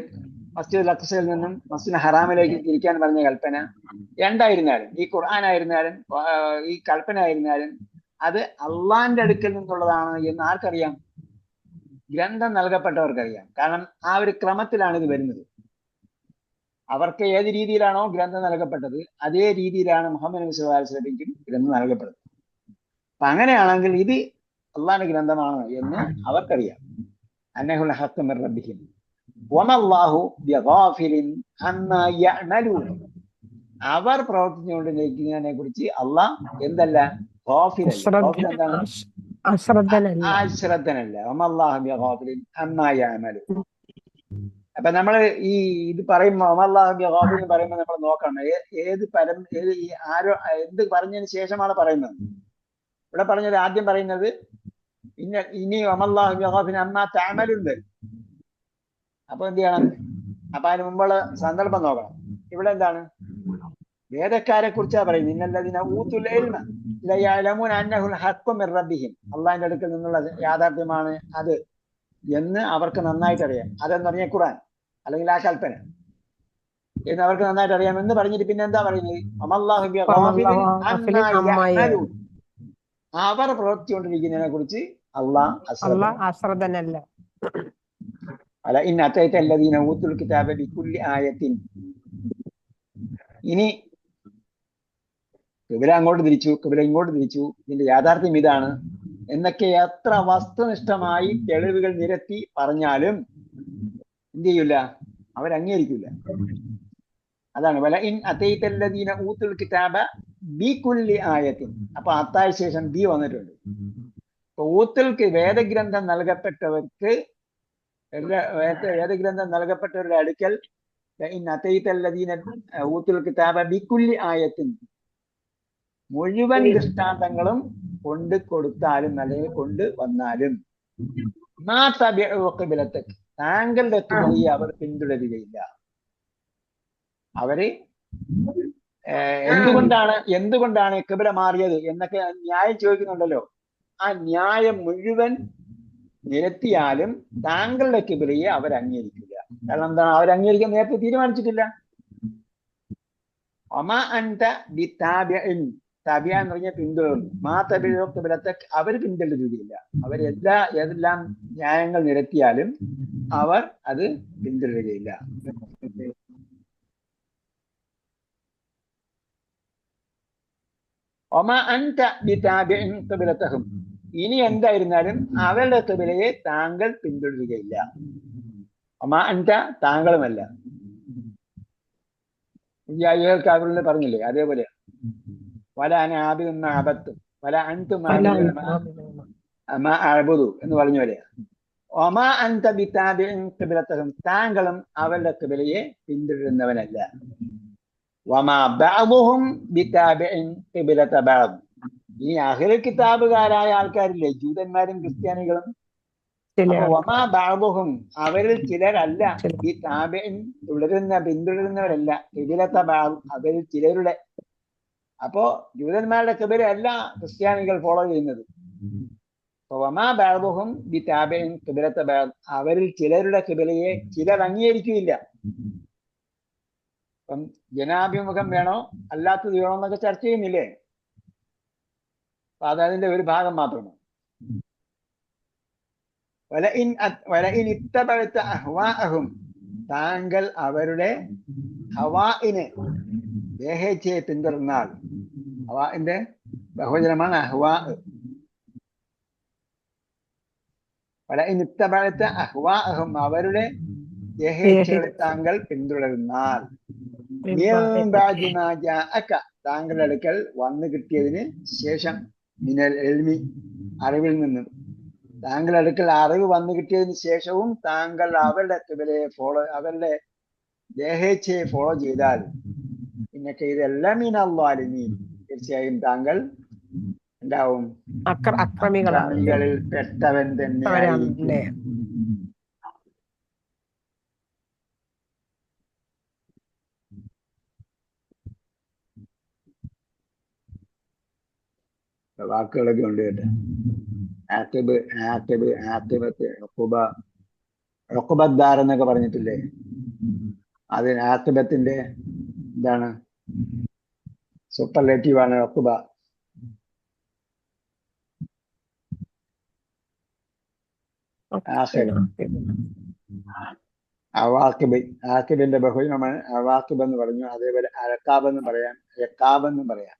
A: മസ്ജിദുൽ അഖ്സയിൽ നിന്നും മസ്ജിദുൽ ഹറാമിലേക്ക് തിരിക്കാൻ പറഞ്ഞ കൽപ്പന രണ്ടായിരുന്നാലും, ഈ ഖുർആൻ ആയിരുന്നാലും ഈ കൽപ്പന ആയിരുന്നാലും, അത് അള്ളാന്റെ അടുക്കൽ നിന്നുള്ളതാണ് എന്ന് ആർക്കറിയാം? ഗ്രന്ഥം നൽകപ്പെട്ടവർക്കറിയാം. കാരണം ആ ഒരു ക്രമത്തിലാണ് ഇത് വരുന്നത്. അവർക്ക് ഏത് രീതിയിലാണോ ഗ്രന്ഥം നൽകപ്പെട്ടത് അതേ രീതിയിലാണ് മുഹമ്മദ് നബി സ്വല്ലല്ലാഹു അലൈഹി വസല്ലമയ്ക്കും ഗ്രന്ഥം നൽകപ്പെടുന്നത്. അപ്പൊ അങ്ങനെയാണെങ്കിൽ ഇത് അള്ളാന്റെ ഗ്രന്ഥമാണ് എന്ന് അവർക്കറിയാം. അന്നഹുൽ ഹഖ്ഖു മിർ റബ്ബിഹിം വമല്ലാഹു ബിഗാഫിലിൻ അമ്മാ യഅമലൂൻ, അവർ പ്രവർത്തിച്ചുകൊണ്ടിരിക്കുന്നതിനെ കുറിച്ച് അള്ളാഹ് എന്തല്ല? അശ്രദ്ധനല്ല. വമല്ലാഹു ബിഗാഫിലിൻ അമ്മാ യഅമലൂൻ. അപ്പൊ നമ്മള് ഇത് പറയുമ്പോ അല്ലാഹു ബിഗാഫിൽ പറയുമ്പോൾ നമ്മൾ നോക്കണം ആരോ എന്ത് പറഞ്ഞതിന് ശേഷമാണ് പറയുന്നത്. ഇവിടെ പറഞ്ഞത്, ആദ്യം പറയുന്നത് ഇനി വമല്ലാഹു ബിഗാഫിലിൻ അമ്മാ തഅമലുണ്ട്. അപ്പൊ എന്ത് ചെയ്യണം? അപ്പൊ അതിന് മുമ്പുള്ള സന്ദർഭം നോക്കണം. ഇവിടെ എന്താണ്? വേദക്കാരെ കുറിച്ചാ പറയുന്നത്. ഇന്നല്ലദീന ഊതുൽ ഇൽമ ലയഅലമൂന അന്നഹുൽ ഹഖ്ഖു മിർ റബ്ബിഹിം. അള്ളാഹിന്റെ അടുക്കൽ നിന്നുള്ള യാഥാർത്ഥ്യമാണ് അത് എന്ന് അവർക്ക് നന്നായിട്ട് അറിയാം. അതെന്ന് പറഞ്ഞ ഖുർആൻ അല്ലെങ്കിൽ ആ കൽപ്പന എന്ന് അവർക്ക് നന്നായിട്ട് അറിയാമെന്ന് പറഞ്ഞിട്ട് പിന്നെ എന്താ പറയുന്നത്? വമല്ലാഹു ബിഗാഫിലിൻ അമ്മാ യഅമലൂൻ. അവർ പ്രവർത്തിച്ചുകൊണ്ടിരിക്കുന്നതിനെ കുറിച്ച് അള്ളാഹ്
E: അശ്രദ്ധനല്ല.
A: അല്ല ഇൻ അത്തൈത അല്ലദീന ഊതുൽ കിതാബ ബികുല്ലി ആയത്തിൻ. ഇനി കിബില അങ്ങോട്ട് തിരിച്ചു, കിബില ഇങ്ങോട്ട് തിരിച്ചു, ഇതിന്റെ യാഥാർത്ഥ്യം ഇതാണ് എന്നൊക്കെ എത്ര വസ്തുനിഷ്ഠമായി തെളിവുകൾ നിരത്തി പറഞ്ഞാലും എന്ത് ചെയ്യൂല? അവരംഗീകരിക്കില്ല. അതാണ് വല ഇൻ അത്തൈത അല്ലദീന ഊതുൽ കിതാബ ബികുല്ലി ആയത്തിൻ. അപ്പൊ അത്തായ ശേഷം ബി വന്നിട്ടുണ്ട്. ഊത്തുൽക്ക് വേദഗ്രന്ഥം നൽകപ്പെട്ടവർക്ക് വേദഗ്രന്ഥം നൽകപ്പെട്ടവരുടെ അടുക്കൽ ഊത്തുൽ കിതാബ ബികുല്ലി ആയത്തിൻ മുഴുവൻ ദൃഷ്ടാന്തങ്ങളും കൊണ്ട് കൊടുത്താലും അല്ലെങ്കിൽ കൊണ്ട് വന്നാലും താങ്കളുടെ തുണയെ അവർ പിന്തുടരുകയില്ല. അവര് എന്തുകൊണ്ടാണ് കിബില മാറിയത് എന്നൊക്കെ ന്യായം ചോദിക്കുന്നുണ്ടല്ലോ. ആ ന്യായം മുഴുവൻ നിരത്തിയാലും താങ്കളുടെ കിബിലയെ അവർ അംഗീകരിക്കില്ല. കാരണം എന്താണ്? അവർ അംഗീകരിക്കാൻ നേരത്തെ തീരുമാനിച്ചിട്ടില്ല. ഒമാ അൻത ബിതാബിഇൻ. താബിയ എന്ന് പറഞ്ഞാൽ പിന്തുടരുന്നു. മാ തബിഉ കിബലതക. അവർ പിന്തുടരുകയില്ല. ഏതെല്ലാം ന്യായങ്ങൾ നിരത്തിയാലും അവർ അത് പിന്തുടരുകയില്ല. ഒമാ അൻത ബിതാബിഇൻ കിബലതഹും. ഇനി എന്തായിരുന്നാലും അവരുടെ കിബിലയെ താങ്കൾ പിന്തുടരുകയില്ല. ഒമാ അൻത താങ്കളുമല്ല. അവരുടെ പറഞ്ഞില്ലേ? അതേപോലെ വല അനാബിദുൻ മാ അബദ്തും വല അൻതും മാ അഅ്ബുദു എന്ന് പറഞ്ഞ പോലെ ഒമാ അൻത ബിതാബിഇൻ ഖിബ്ലതഹും. താങ്കളും അവരുടെ ഖിബ്ലയെ പിന്തുടരുന്നവനല്ല. വമാ ബഅദുഹും ബിതാബിഇൻ ഖിബ്ലത ബഅദ്. ഈ അഹ്ലുൽ കിതാബുകാരായ ആൾക്കാരില്ലേ, ജൂതന്മാരും ക്രിസ്ത്യാനികളും, വമാ ബഅദുഹും അവരിൽ ചിലരല്ല ഈ താബിഇൻ പിന്തുടരുന്നവരല്ല ഖിബ്ലത ബഅദ് അവരിൽ ചിലരുടെ. അപ്പോ ജൂതന്മാരുടെ ഖിബ്ല അല്ല ക്രിസ്ത്യാനികൾ ഫോളോ ചെയ്യുന്നത്. വമാ ബഅദുഹും ബിതാബിഇൻ ഖിബ്ലത ബഅദ് അവരിൽ ചിലരുടെ ഖിബ്ലയെ ചിലർ അംഗീകരിക്കുകയില്ല. അപ്പം ജനാഭിമുഖം വേണോ അല്ലാത്തത് വേണോ എന്നൊക്കെ ചർച്ച ചെയ്യുന്നില്ലേ? അപ്പൊ അതതിന്റെ ഒരു ഭാഗം മാത്രമാണ്. താങ്കൾ അവരുടെ ഹവാഇനെ ദേഹേച്ഛയെ പിന്തുടർന്നാൽ, ഹവാഇന്റെ ബഹുവചനമാണ് അഹ്വാ. അഹ്വാഅഹും അവരുടെ ദേഹേച്ഛകളെ താങ്കൾ പിന്തുടർന്നാൽ, താങ്കളുടെ അടുക്കൽ വന്നു കിട്ടിയതിന് ശേഷം, മിനൽ ഇൽമി അറിവിൽ നിന്നും, താങ്കളുടെ അടുക്കൽ അറിവ് വന്നു കിട്ടിയതിന് ശേഷവും താങ്കൾ അവരുടെ ഖിബ്ലയെ അവരുടെ ദേഹേച്ഛയെ ഫോളോ ചെയ്താൽ, പിന്നൊക്കെ ഇതെല്ലാം മിനൽ-ളാലിമീൻ, തീർച്ചയായും താങ്കൾ എന്താവും? അക്രമികളിൽ പെട്ടവൻ തന്നെയായിരിക്കും. വാക്കുകളൊക്കെ ഉണ്ട് കേട്ടോ. ഉഖബദ്ദാർ എന്നൊക്കെ പറഞ്ഞിട്ടില്ലേ? അതിന് ആഖിബത്തിന്റെ എന്താണ്? സൂപ്പർലേറ്റീവ് ആണ് ഉഖബ. ആഖിബിന്റെ ബഹുവചനമാണ് അവാഖിബ് എന്ന് പറഞ്ഞു. അതേപോലെ അഴക്കാബ് എന്ന് പറയാം, യക്കാബ് എന്നും പറയാം.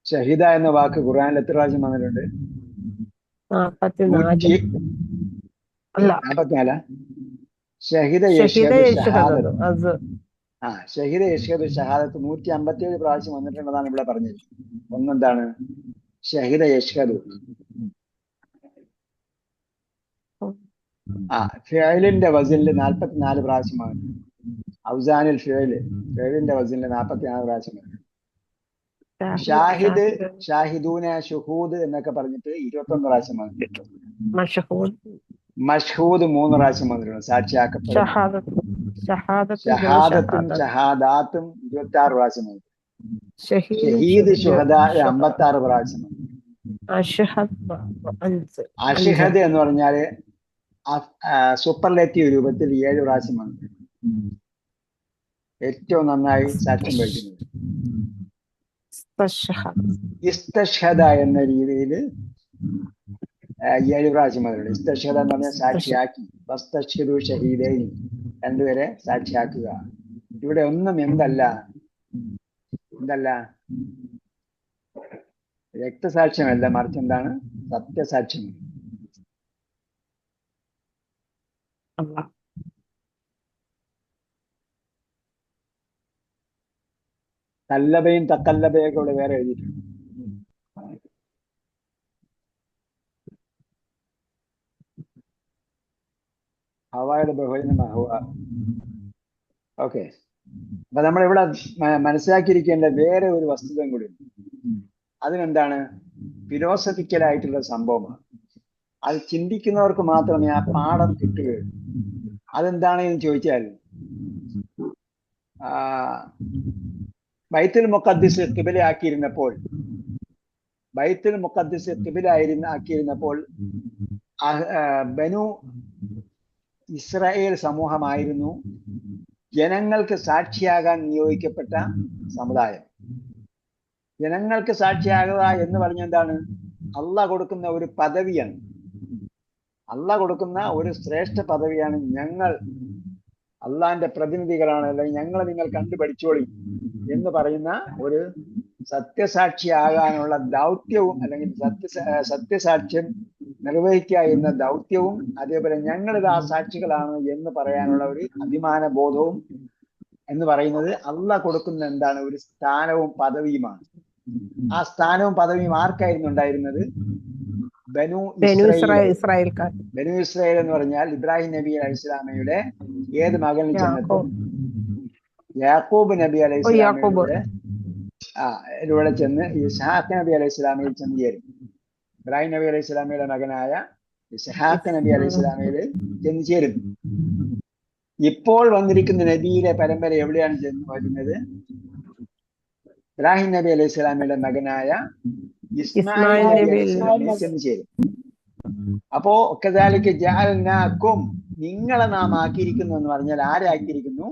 A: ഷഹിദ എന്ന വാക്ക് ഖുർആനിൽ എത്ര പ്രാവശ്യം വന്നിട്ടുണ്ട്? 44. ഷഹിദ യഷ്ഹദു ഷഹാദത്ത്. ഷഹിദ യഷ്ഹദു ഷഹാദത്ത് 157 പ്രാവശ്യം വന്നിട്ടുണ്ടെന്നാണ് ഇവിടെ പറഞ്ഞത്. ഒന്നെന്താണ്? ഷഹിദ യഷ്ഹദു. ഫിഅലിന്റെ വസനിൽ 44 പ്രാവശ്യമാണ്. ഔസാനിൽ ഫിഴലിന്റെ വസനിൽ 46 പ്രാവശ്യം വന്നു. ഷാഹിദ്, ഷാഹിദൂന, ഷുഹൂദ് എന്നൊക്കെ പറഞ്ഞിട്ട് 21 പ്രാവശ്യം വന്നിട്ടുണ്ട്. മഷ്ഹൂദ് 3 പ്രാവശ്യം വന്നിട്ടുണ്ട്, സാക്ഷിയാക്കപ്പെടും. ഷഹാദത്തും ഷഹാദാത്തും 26 പ്രാവശ്യം വന്നു. ഷഹീദ്, ഷുഹദ 56 പ്രാവശ്യം വന്നു. അഷ്ഹദ് എന്ന് പറഞ്ഞാല് സൂപ്പർലേറ്റീവ് രൂപത്തിൽ 7 പ്രാവശ്യം വന്നു. ഏറ്റവും നന്നായി സാക്ഷ്യം വഹിക്കുന്നത്. ഇസ്തഷ്ഹദ എന്ന രീതിയിൽ 7 പ്രാവശ്യം വന്നിട്ടുണ്ട്. ഇസ്തഷ്ഹദ എന്ന് പറഞ്ഞാൽ സാക്ഷിയാക്കി. വസ്തഷ്ഹിദു ഷഹീദൈനി, രണ്ടുപേരെ സാക്ഷിയാക്കുക. ഇവിടെ ഒന്നും എന്തല്ല രക്തസാക്ഷ്യമല്ല, മറിച്ച് എന്താണ്? സത്യസാക്ഷ്യം. കല്ലബയും തക്കല്ലബയൊക്കെ ഇവിടെ വേറെ എഴുതിയിട്ടുണ്ട്. ഹവായുടെ ബഹുവചനം ഹവ. ഓക്കെ, അപ്പൊ നമ്മളിവിടെ മനസ്സിലാക്കിയിരിക്കേണ്ട വേറെ ഒരു വസ്തുതയും കൂടി. അതിനെന്താണ്? ഫിലോസഫിക്കലായിട്ടുള്ള സംഭവമാണ്. അത് ചിന്തിക്കുന്നവർക്ക് മാത്രമേ ആ പാഠം കിട്ടുകയുള്ളൂ. അതെന്താണ് എന്ന് ചോദിച്ചാൽ, ബൈത്തുൽ മുഖദ്ദിസ് ഖിബലയാക്കിയിരുന്നപ്പോൾ ബനു ഇസ്രായേൽ സമൂഹമായിരുന്നു ജനങ്ങൾക്ക് സാക്ഷിയാകാൻ നിയോഗിക്കപ്പെട്ട സമുദായം. ജനങ്ങൾക്ക് സാക്ഷിയാകുക എന്ന് പറഞ്ഞ എന്താണ്? അള്ളാഹ് കൊടുക്കുന്ന ഒരു പദവിയാണ്. അള്ളാഹ് കൊടുക്കുന്ന ഒരു ശ്രേഷ്ഠ പദവിയാണ്. ഞങ്ങൾ അള്ളാഹിന്റെ പ്രതിനിധികളാണ്, അല്ലെങ്കിൽ ഞങ്ങൾ നിങ്ങൾ കണ്ടുപഠിച്ചോളി എന്ന് പറയുന്ന ഒരു സത്യസാക്ഷിയാകാനുള്ള ദൗത്യവും, അല്ലെങ്കിൽ സത്യസാക്ഷ്യം നിർവഹിക്കുക എന്ന ദൗത്യവും, അതേപോലെ ഞങ്ങളിത് ആ സാക്ഷികളാണ് എന്ന് പറയാനുള്ള ഒരു അഭിമാന ബോധവും എന്ന് പറയുന്നത് അള്ളാഹ് കൊടുക്കുന്ന എന്താണ്? ഒരു സ്ഥാനവും പദവിയുമാണ്. ആ സ്ഥാനവും പദവിയും ആർക്കായിരുന്നു ഉണ്ടായിരുന്നത്? ബനു ഇസ്രായേൽ എന്ന് പറഞ്ഞാൽ ഇബ്രാഹിം നബി അലൈഹി സ്വലാമയുടെ ഏത് മകനിൽ ചെന്നെത്തും? യാക്കൂബ് നബി അലൈഹി സ്വലാമയുടെ ഇവിടെ ചെന്ന് ഇസ്ഹാഖ് നബി അലൈഹി സ്വലാമയിൽ ചെന്ന് ചേരും. ഇബ്രാഹിം നബി അലൈഹി സ്വലാമയുടെ മകനായ ഇസ്ഹാഖ് നബി അലൈഹി സ്വലാമയിൽ ചെന്ന് ചേരും. ഇപ്പോൾ വന്നിരിക്കുന്ന നബിയുടെ പരമ്പര എവിടെയാണ് ചെന്ന് വരുന്നത്? ഇബ്രാഹിം നബി അലൈഹി സ്വലാമയുടെ മകനായ ഇസ്മായിൽ നബി അലൈഹി സ്വലാമയിൽ ചെന്ന് ചേരും. അപ്പോ കദാലിക ജഅൽനാകും, നിങ്ങളെ നാം ആക്കിയിരിക്കുന്നു എന്ന് പറഞ്ഞാൽ ആരാക്കിയിരിക്കുന്നു?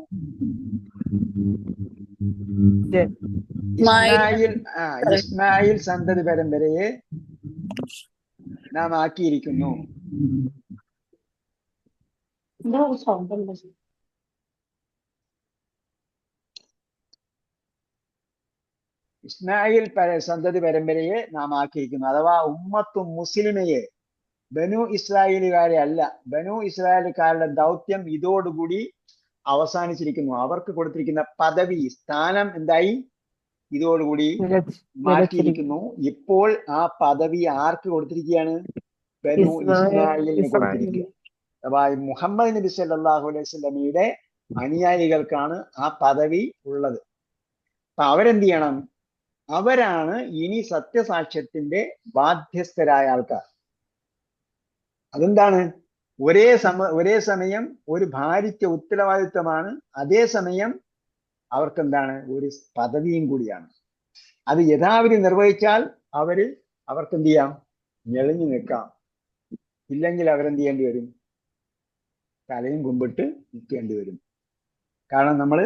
A: ഇസ്മായിൽ സന്തതി പരമ്പരയെ നാം ആക്കിയിരിക്കുന്നു. ഇസ്മായിൽ സന്തതി പരമ്പരയെ നാം ആക്കിയിരിക്കുന്നു. അഥവാ ഉമ്മത്തും മുസ്ലിമയെ, ബനു ഇസ്രായേലുകാരെ അല്ല. ബനു ഇസ്രായേലുകാരുടെ ദൗത്യം ഇതോടുകൂടി അവസാനിച്ചിരിക്കുന്നു. അവർക്ക് കൊടുത്തിരിക്കുന്ന പദവി, സ്ഥാനം എന്തായി? ഇതോടുകൂടി മാറ്റിയിരിക്കുന്നു. ഇപ്പോൾ ആ പദവി ആർക്ക് കൊടുത്തിരിക്കുകയാണ്? ബനു ഇസ്രായേലിന് കൊടുത്തിരിക്കുക. അഥവാ മുഹമ്മദ് നബി സല്ലല്ലാഹു അലൈഹി വസല്ലമയുടെ അനുയായികൾക്കാണ് ആ പദവി ഉള്ളത്. അപ്പൊ അവരെന്ത് ചെയ്യണം? അവരാണ് ഇനി സത്യസാക്ഷ്യത്തിന്റെ ബാധ്യസ്ഥരായ ആൾക്കാർ. അതെന്താണ്? ഒരേ സമയം ഒരു ഭാരിച്ച ഉത്തരവാദിത്വമാണ്, അതേസമയം അവർക്കെന്താണ്? ഒരു പദവിയും കൂടിയാണ്. അത് യഥാവിധി നിർവഹിച്ചാൽ അവർക്ക് എന്ത് ചെയ്യാം? ഞെളിഞ്ഞു നിൽക്കാം. ഇല്ലെങ്കിൽ അവരെന്ത് ചെയ്യേണ്ടി വരും? തലയും കുമ്പിട്ട് നിൽക്കേണ്ടി വരും. കാരണം നമ്മൾ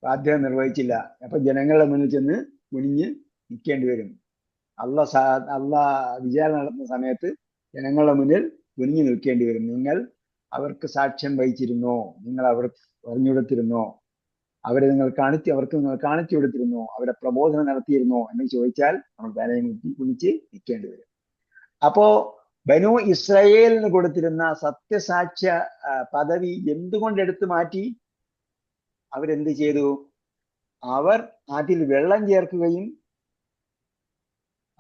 A: ബാധ്യത നിർവഹിച്ചില്ല. അപ്പൊ ജനങ്ങളുടെ മുന്നിൽ ചെന്ന് കുനിഞ്ഞ് നിൽക്കേണ്ടി വരും. അള്ളാഹ് വിചാരണ നടത്തുന്ന സമയത്ത് ജനങ്ങളുടെ മുന്നിൽ കുനിഞ്ഞു നിൽക്കേണ്ടി വരും. നിങ്ങൾ അവർക്ക് സാക്ഷ്യം വഹിച്ചിരുന്നോ? നിങ്ങൾ അവർക്ക് പറഞ്ഞു കൊടുത്തിരുന്നോ? അവർക്ക് നിങ്ങൾ കാണിച്ചു കൊടുത്തിരുന്നോ? അവരെ പ്രബോധനം നടത്തിയിരുന്നോ എന്ന് ചോദിച്ചാൽ നമ്മൾ തലയും കുനിച്ച് നിൽക്കേണ്ടി വരും. അപ്പോ ബനു ഇസ്രായേലിന് കൊടുത്തിരുന്ന സത്യസാക്ഷ്യ പദവി എന്തുകൊണ്ട് എടുത്തു മാറ്റി? അവരെന്ത് ചെയ്തു? അവർ അതിൽ വെള്ളം ചേർക്കുകയും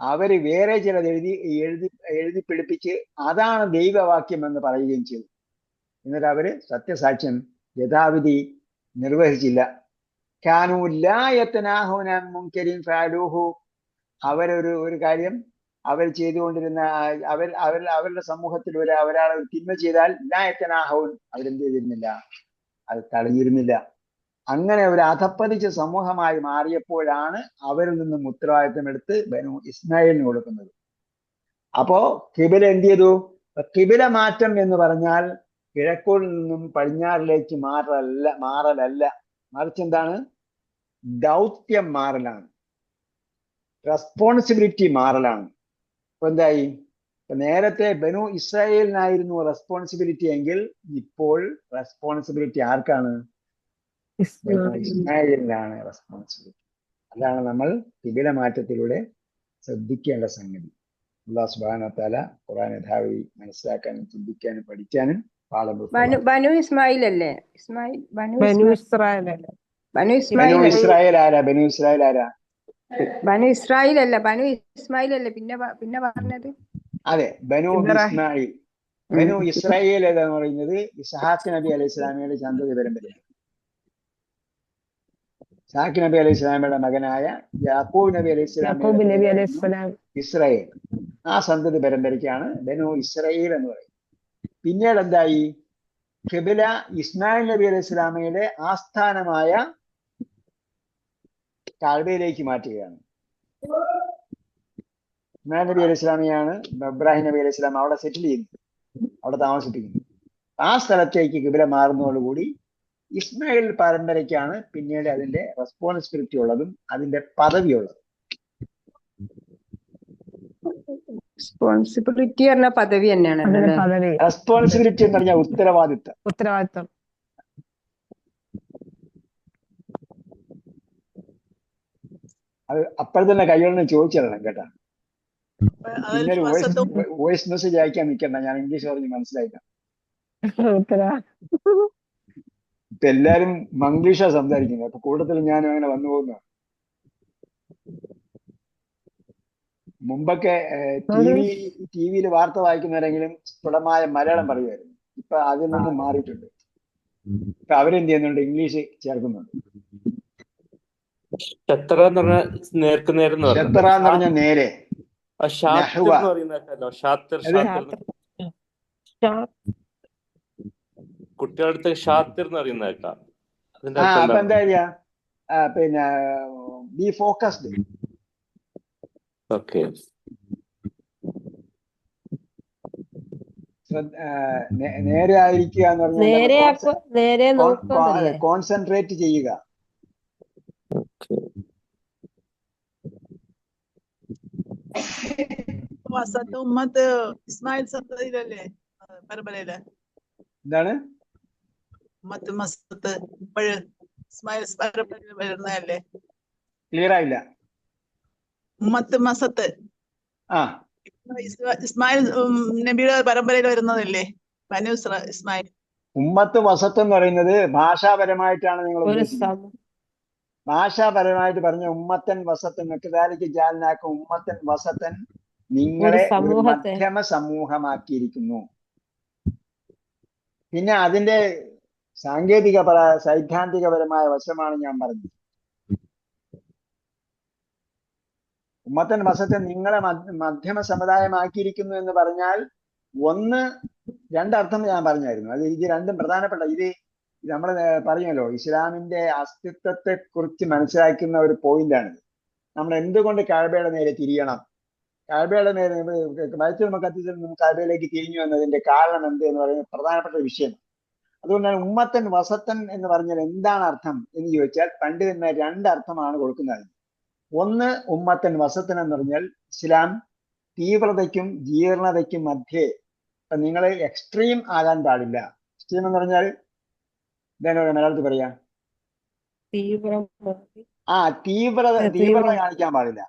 A: അവര് വേറെ ചിലത് എഴുതി പിടിപ്പിച്ച് അതാണ് ദൈവവാക്യം എന്ന് പറയുകയും ചെയ്തു. എന്നിട്ട് അവര് സത്യസാക്ഷ്യം യഥാവിധി നിർവഹിച്ചില്ല. കാനൂ ലാ യതനാഹൂന അൻ മുൻകരിൻ ഫഅലൂഹു. ഒരു കാര്യം അവർ ചെയ്തുകൊണ്ടിരുന്ന അവരുടെ സമൂഹത്തിൽ ഒരാളെ തിന്മ ചെയ്താൽ ലാ യതനാഹൂൻ, അവരെന്ത് ചെയ്തിരുന്നില്ല, അത് തടഞ്ഞിരുന്നില്ല. അങ്ങനെ ഒരു അധപ്പതിച്ച സമൂഹമായി മാറിയപ്പോഴാണ് അവരിൽ നിന്നും ഉത്തരവാദിത്തം എടുത്ത് ബനു ഇസ്മായിലിന് കൊടുക്കുന്നത്. അപ്പോ കിബില എന്ത് ചെയ്തു? കിബില മാറ്റം എന്ന് പറഞ്ഞാൽ കിഴക്കോട് നിന്നും പടിഞ്ഞാറിലേക്ക് മാറലല്ല, മറിച്ച് എന്താണ്? ദൗത്യം മാറലാണ്, റെസ്പോൺസിബിലിറ്റി മാറലാണ്. ഇപ്പൊ എന്തായി? നേരത്തെ ബനു ഇസ്രായേലിനായിരുന്നു റെസ്പോൺസിബിലിറ്റി എങ്കിൽ ഇപ്പോൾ റെസ്പോൺസിബിലിറ്റി ആർക്കാണ്? ബനു ഇസ്മായിലിനാണ് റെസ്പോൺസിബിലിറ്റി. അതാണ് നമ്മൾ കിബില മാറ്റത്തിലൂടെ ശ്രദ്ധിക്കേണ്ട സംഗതി. അല്ലാഹു സുബ്ഹാനഹു വ തആല ഖുർആൻ യഥാവി മനസ്സിലാക്കാനും ചിന്തിക്കാനും പഠിക്കാനും
B: ബനു ഇസ്മായിൽ അല്ലേ?
E: ബനു ഇസ്രായേൽ അല്ലേ?
B: ബനു
A: ബനു
B: ഇസ്മായിൽ
A: ഇസ്രായേൽ ആരാ? ബനു ഇസ്രായേൽ ആരാ?
B: ബനു ഇസ്രായേൽ അല്ല, ബനു ഇസ്മായിൽ അല്ലേ പിന്നെ പറഞ്ഞത്?
A: അതെ, ബനു ഇസ്മായിൽ. ബനു ഇസ്രായേൽ എന്ന് പറയുന്നത് ഇസ്ഹാഖ് നബി അലൈഹി സ്വലാമയുടെ സന്തതി പരമ്പരയാണ്. ഇസ്ഹാഖ് നബി അലൈഹി സ്വലാമയുടെ മകനായ യാക്കൂബ് നബി അലൈഹി സ്വലാം ഇസ്രായേൽ. ആ സന്തതി പരമ്പരയ്ക്കാണ് ബനു ഇസ്രായേൽ എന്ന് പറയുന്നത്. പിന്നീട് എന്തായി? ഖിബില ഇസ്മായിൽ നബി അലൈഹി സ്വലാമയുടെ ആസ്ഥാനമായ കഅബയിലേക്ക് മാറ്റുകയാണ്. ഇസ്മായിൽ നബി അലൈഹി സ്വലാമയാണ് ഇബ്രാഹിം നബി അലൈഹി സ്വലാം അവിടെ സെറ്റിൽ ചെയ്യുന്നത്, അവിടെ താമസിപ്പിക്കുന്നത്. ആ സ്ഥലത്തേക്ക് ഖിബില മാറുന്നതോടുകൂടി ഇസ്മായിൽ പരമ്പരയ്ക്കാണ് പിന്നീട് അതിന്റെ റെസ്പോൺസിബിലിറ്റി ഉള്ളതും അതിന്റെ പദവിയുള്ളതും.
B: റെസ്പോൺസിബിലിറ്റി പറഞ്ഞ പദവി തന്നെയാണ്.
A: റെസ്പോൺസിബിലിറ്റി എന്ന് പറഞ്ഞാൽ ഉത്തരവാദിത്തം. അത് അപ്പോൾ തന്നെ കൈയോടെ ചോദിച്ചിടണം കേട്ടാ. പിന്നെ വോയിസ് മെസ്സേജ് അയക്കാൻ നിൽക്കണ്ട, ഞാൻ ഇംഗ്ലീഷ് പറഞ്ഞ് മനസ്സിലാക്കാം. ഇപ്പൊ എല്ലാരും മംഗ്ലീഷാ സംസാരിക്കുന്നത്, അപ്പൊ കൂട്ടത്തിൽ ഞാനും അങ്ങനെ വന്നു പോകുന്നു. മുമ്പൊക്കെ ടി വിയിൽ വാർത്ത വായിക്കുന്നവരെങ്കിലും സ്ഫുടമായ മലയാളം പറയുമായിരുന്നു. ഇപ്പൊ അതിൽ നിന്നും മാറിയിട്ടുണ്ട്. ഇപ്പൊ അവരെന്ത് ചെയ്യുന്നുണ്ട്? ഇംഗ്ലീഷ് ചേർക്കുന്നുണ്ട്.
F: ഷത്ര എന്ന്
A: പറഞ്ഞ നേരെ,
F: കുട്ടികളടുത്ത് ഷാത്തിർ എന്ന് പറയുന്ന കേൾക്കാം.
A: അപ്പൊ എന്താ പറയാ? പിന്നെ ബി ഫോക്കസ്ഡ്.
F: ഓക്കെ,
A: നേരെ ആയിരിക്കുക എന്ന് പറഞ്ഞാൽ കോൺസെൻട്രേറ്റ് ചെയ്യുക.
G: ഇസ്മായിൽ സന്തതിയിലല്ലേ പരമ്പരയില്?
A: എന്താണ്
G: ഇസ്മായിൽ പരമ്പരയിൽ വരുന്നതല്ലേ?
A: ക്ലിയർ ആയില്ല.
G: മസത്ത് ഇസ്മായിൽ നബിയുടെ പരമ്പരയിൽ വരുന്നതല്ലേ ബനു ഇസ്മായിൽ?
A: ഉമ്മത്ത് വസത്ത് എന്ന് പറയുന്നത് ഭാഷാപരമായിട്ടാണ് നിങ്ങൾ ഉദ്ദേശിക്കുന്നത്. ഭാഷാപരമായിട്ട് പറഞ്ഞ ഉമ്മത്തൻ വസത്തൻ മെക്കദാലിക്ക് ജാലിനാക്കും ഉമ്മത്തൻ വസത്തൻ, നിങ്ങളെ ഒരു മധ്യമ സമൂഹമാക്കിയിരിക്കുന്നു. പിന്നെ അതിന്റെ സൈദ്ധാന്തികപരമായ വശമാണ് ഞാൻ പറഞ്ഞത്. ഉമ്മത്തൻ വസത്തൻ നിങ്ങളെ മധ്യമ സമുദായമാക്കിയിരിക്കുന്നു എന്ന് പറഞ്ഞാൽ രണ്ടർത്ഥം ഞാൻ പറഞ്ഞായിരുന്നു. അത് ഇത് രണ്ടും പ്രധാനപ്പെട്ട, ഇത് നമ്മൾ പറയുമല്ലോ, ഇസ്ലാമിന്റെ അസ്തിത്വത്തെ കുറിച്ച് മനസ്സിലാക്കുന്ന ഒരു പോയിന്റാണിത്. നമ്മൾ എന്തുകൊണ്ട് കഅബയുടെ നേരെ തിരിയണം, കഅബയുടെ നേരെ ബൈത്തുൽ മുഖദ്ദിസിൽ നിന്നും കഅബയിലേക്ക് തിരിഞ്ഞു എന്നതിന്റെ കാരണം എന്ത് എന്ന് പറയുന്നത് പ്രധാനപ്പെട്ട വിഷയം. അതുകൊണ്ടാണ് ഉമ്മത്തൻ വസത്തൻ എന്ന് പറഞ്ഞാൽ എന്താണ് അർത്ഥം എന്ന് ചോദിച്ചാൽ പണ്ഡിതന്മാർ രണ്ടർത്ഥമാണ് കൊടുക്കുന്നത്. ഒന്ന്, ഉമ്മത്തൻ വസത്തൻ എന്ന് പറഞ്ഞാൽ ഇസ്ലാം തീവ്രതയ്ക്കും ജീർണതയ്ക്കും മധ്യേ, നിങ്ങൾ എക്സ്ട്രീം ആകാൻ പാടില്ല. എക്സ്ട്രീം എന്ന് പറഞ്ഞാൽ ഇതാണ് മലയാളത്തിൽ പറയാ, തീവ്രത കാണിക്കാൻ പാടില്ല.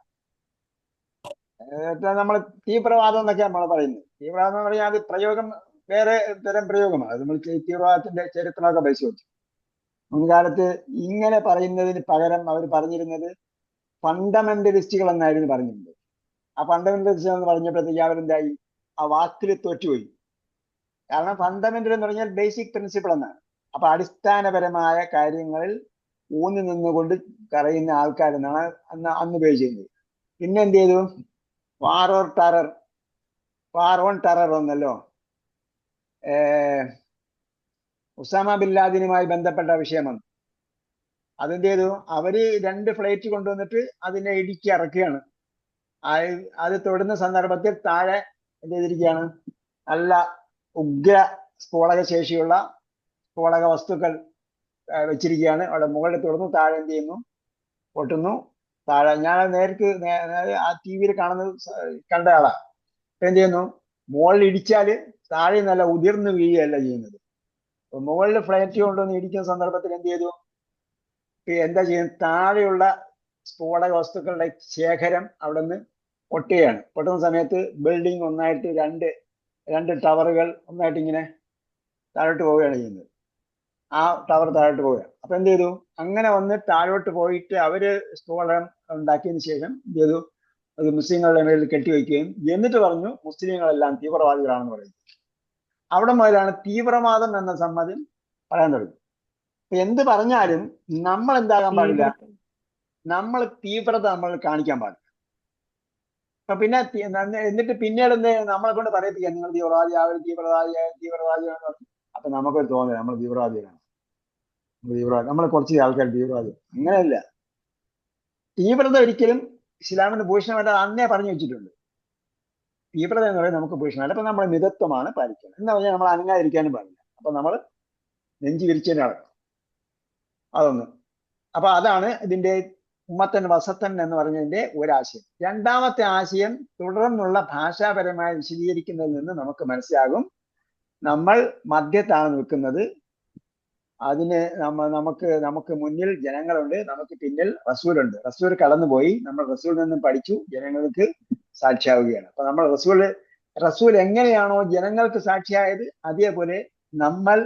A: നമ്മൾ തീവ്രവാദം എന്നൊക്കെ നമ്മൾ പറയുന്നത്. തീവ്രവാദം എന്ന് പറഞ്ഞാൽ അത് പ്രയോഗം വേറെ തരം പ്രയോഗമാണ്. അത് നമ്മൾ തീവ്രവാദത്തിന്റെ ചരിത്രമൊക്കെ പരിശോധിച്ചു. മുൻകാലത്ത് ഇങ്ങനെ പറയുന്നതിന് പകരം അവർ പറഞ്ഞിരുന്നത് ഫണ്ടമെന്റലിസ്റ്റുകൾ എന്നായിരുന്നു പറഞ്ഞിരുന്നത്. ആ ഫണ്ടമെന്റലിസ്റ്റ് എന്ന് പറഞ്ഞപ്പോഴത്തേക്ക് അവരെന്തായി? ആ വാക്കിൽ തോറ്റുപോയി. കാരണം ഫണ്ടമെന്റൽ എന്ന് പറഞ്ഞാൽ ബേസിക് പ്രിൻസിപ്പിൾ എന്നാണ്. അപ്പൊ അടിസ്ഥാനപരമായ കാര്യങ്ങളിൽ ഊന്നി നിന്നുകൊണ്ട് പറയുന്ന ആൾക്കാരെന്നാണ് അന്ന് ഉപയോഗിച്ചിരുന്നത്. പിന്നെ എന്ത് ചെയ്തു? വാർ ഓൺ ടെറർ വന്നല്ലോ. ഉസാമ ബിൻ ലാദനുമായി ബന്ധപ്പെട്ട വിഷയം വന്നു. അതെന്ത് ചെയ്തു? അവര് 2 ഫ്ലൈറ്റ് കൊണ്ടുവന്നിട്ട് അതിനെ ഇടുക്കി ഇറക്കുകയാണ്. അത് തൊടുന്ന സന്ദർഭത്തിൽ താഴെ എന്ത് ചെയ്തിരിക്കുകയാണ്? നല്ല ഉഗ്ര സ്ഫോടക ശേഷിയുള്ള സ്ഫോടക വസ്തുക്കൾ വെച്ചിരിക്കുകയാണ്. അവിടെ മുകളിൽ തൊടുന്നു, താഴെ എന്ത് ചെയ്യുന്നു? പൊട്ടുന്നു. താഴെ ഞാൻ നേർക്ക് ആ TV കണ്ട ആളാ. എന്ത് ചെയ്യുന്നു? മുകളിൽ ഇടിച്ചാല് താഴെ നല്ല ഉതിർന്ന് വീഴുകയല്ല ചെയ്യുന്നത്. മുകളിൽ ഫ്ലൈറ്റ് കൊണ്ടുവന്ന് ഇടിക്കുന്ന സന്ദർഭത്തിൽ എന്ത് ചെയ്തു? എന്താ ചെയ്യുന്നത്? താഴെയുള്ള സ്ഫോടക വസ്തുക്കളുടെ ശേഖരം അവിടെ നിന്ന് പൊട്ടുകയാണ്. പൊട്ടുന്ന സമയത്ത് ബിൽഡിംഗ് ഒന്നായിട്ട് രണ്ട് ടവറുകൾ ഒന്നായിട്ട് ഇങ്ങനെ താഴോട്ട് പോവുകയാണ് ചെയ്യുന്നത്. ആ ടവർ താഴോട്ട് പോവുകയാണ്. അപ്പൊ എന്ത് ചെയ്തു? അങ്ങനെ വന്ന് താഴോട്ട് പോയിട്ട് അവര് സ്ഫോടനം ഉണ്ടാക്കിയതിന് ശേഷം എന്ത് ചെയ്തു? അത് മുസ്ലിങ്ങളുടെ മേലിൽ കെട്ടിവെക്കുകയും എന്നിട്ട് പറഞ്ഞു മുസ്ലിങ്ങളെല്ലാം തീവ്രവാദികളാണെന്ന് പറയുന്നത്. അവിടെ മുതലാണ് തീവ്രവാദം എന്ന സംഗതി പറയാൻ തുടങ്ങി. എന്ത് പറഞ്ഞാലും നമ്മൾ എന്താകാൻ പാടില്ല? നമ്മൾ തീവ്രത നമ്മൾ കാണിക്കാൻ പാടില്ല. അപ്പൊ പിന്നെ എന്നിട്ട് പിന്നീട് എന്ത് നമ്മളെ കൊണ്ട് പറയിപ്പിക്കാം, നിങ്ങൾ തീവ്രവാദിയാവും, തീവ്രവാദിയാണെന്ന് പറഞ്ഞു. അപ്പൊ നമുക്കൊരു തോന്നുന്നത് നമ്മൾ തീവ്രവാദികളാണ്. നമ്മളെ കുറച്ച് ആൾക്കാർ തീവ്രവാദി. അങ്ങനെയല്ല. തീവ്രത ഒരിക്കലും ഇസ്ലാമിന് ഭൂഷണമല്ല, അന്നേ പറഞ്ഞു വെച്ചിട്ടുണ്ട്. തീവ്രത എന്ന് പറയുന്നത് നമുക്ക് ഭൂഷണമല്ല. അപ്പൊ നമ്മൾ മിതത്വമാണ് പാലിക്കുന്നത്. എന്ന് പറഞ്ഞാൽ നമ്മൾ അനങ്ങാതിരിക്കാനും പാടില്ല. അപ്പൊ നമ്മൾ നെഞ്ചി വിരിച്ചതിന് നടക്കണം. അതൊന്ന്. അപ്പൊ അതാണ് ഇതിന്റെ ഉമ്മത്തൻ വസത്തൻ എന്ന് പറഞ്ഞതിന്റെ ഒരാശയം. രണ്ടാമത്തെ ആശയം തുടർന്നുള്ള ഭാഷാപരമായി വിശദീകരിക്കുന്നതിൽ നിന്ന് നമുക്ക് മനസ്സിലാകും നമ്മൾ മധ്യത്താണ് നിൽക്കുന്നത്. അതിന് നമുക്ക് മുന്നിൽ ജനങ്ങളുണ്ട്, നമുക്ക് പിന്നിൽ റസൂലുണ്ട്. റസൂൽ കടന്നുപോയി, നമ്മൾ റസൂലിൽ നിന്നും പഠിച്ചു, ജനങ്ങൾക്ക് സാക്ഷിയാവുകയാണ്. അപ്പൊ നമ്മൾ റസൂൽ എങ്ങനെയാണോ ജനങ്ങൾക്ക് സാക്ഷിയായത്, അതേപോലെ നമ്മൾ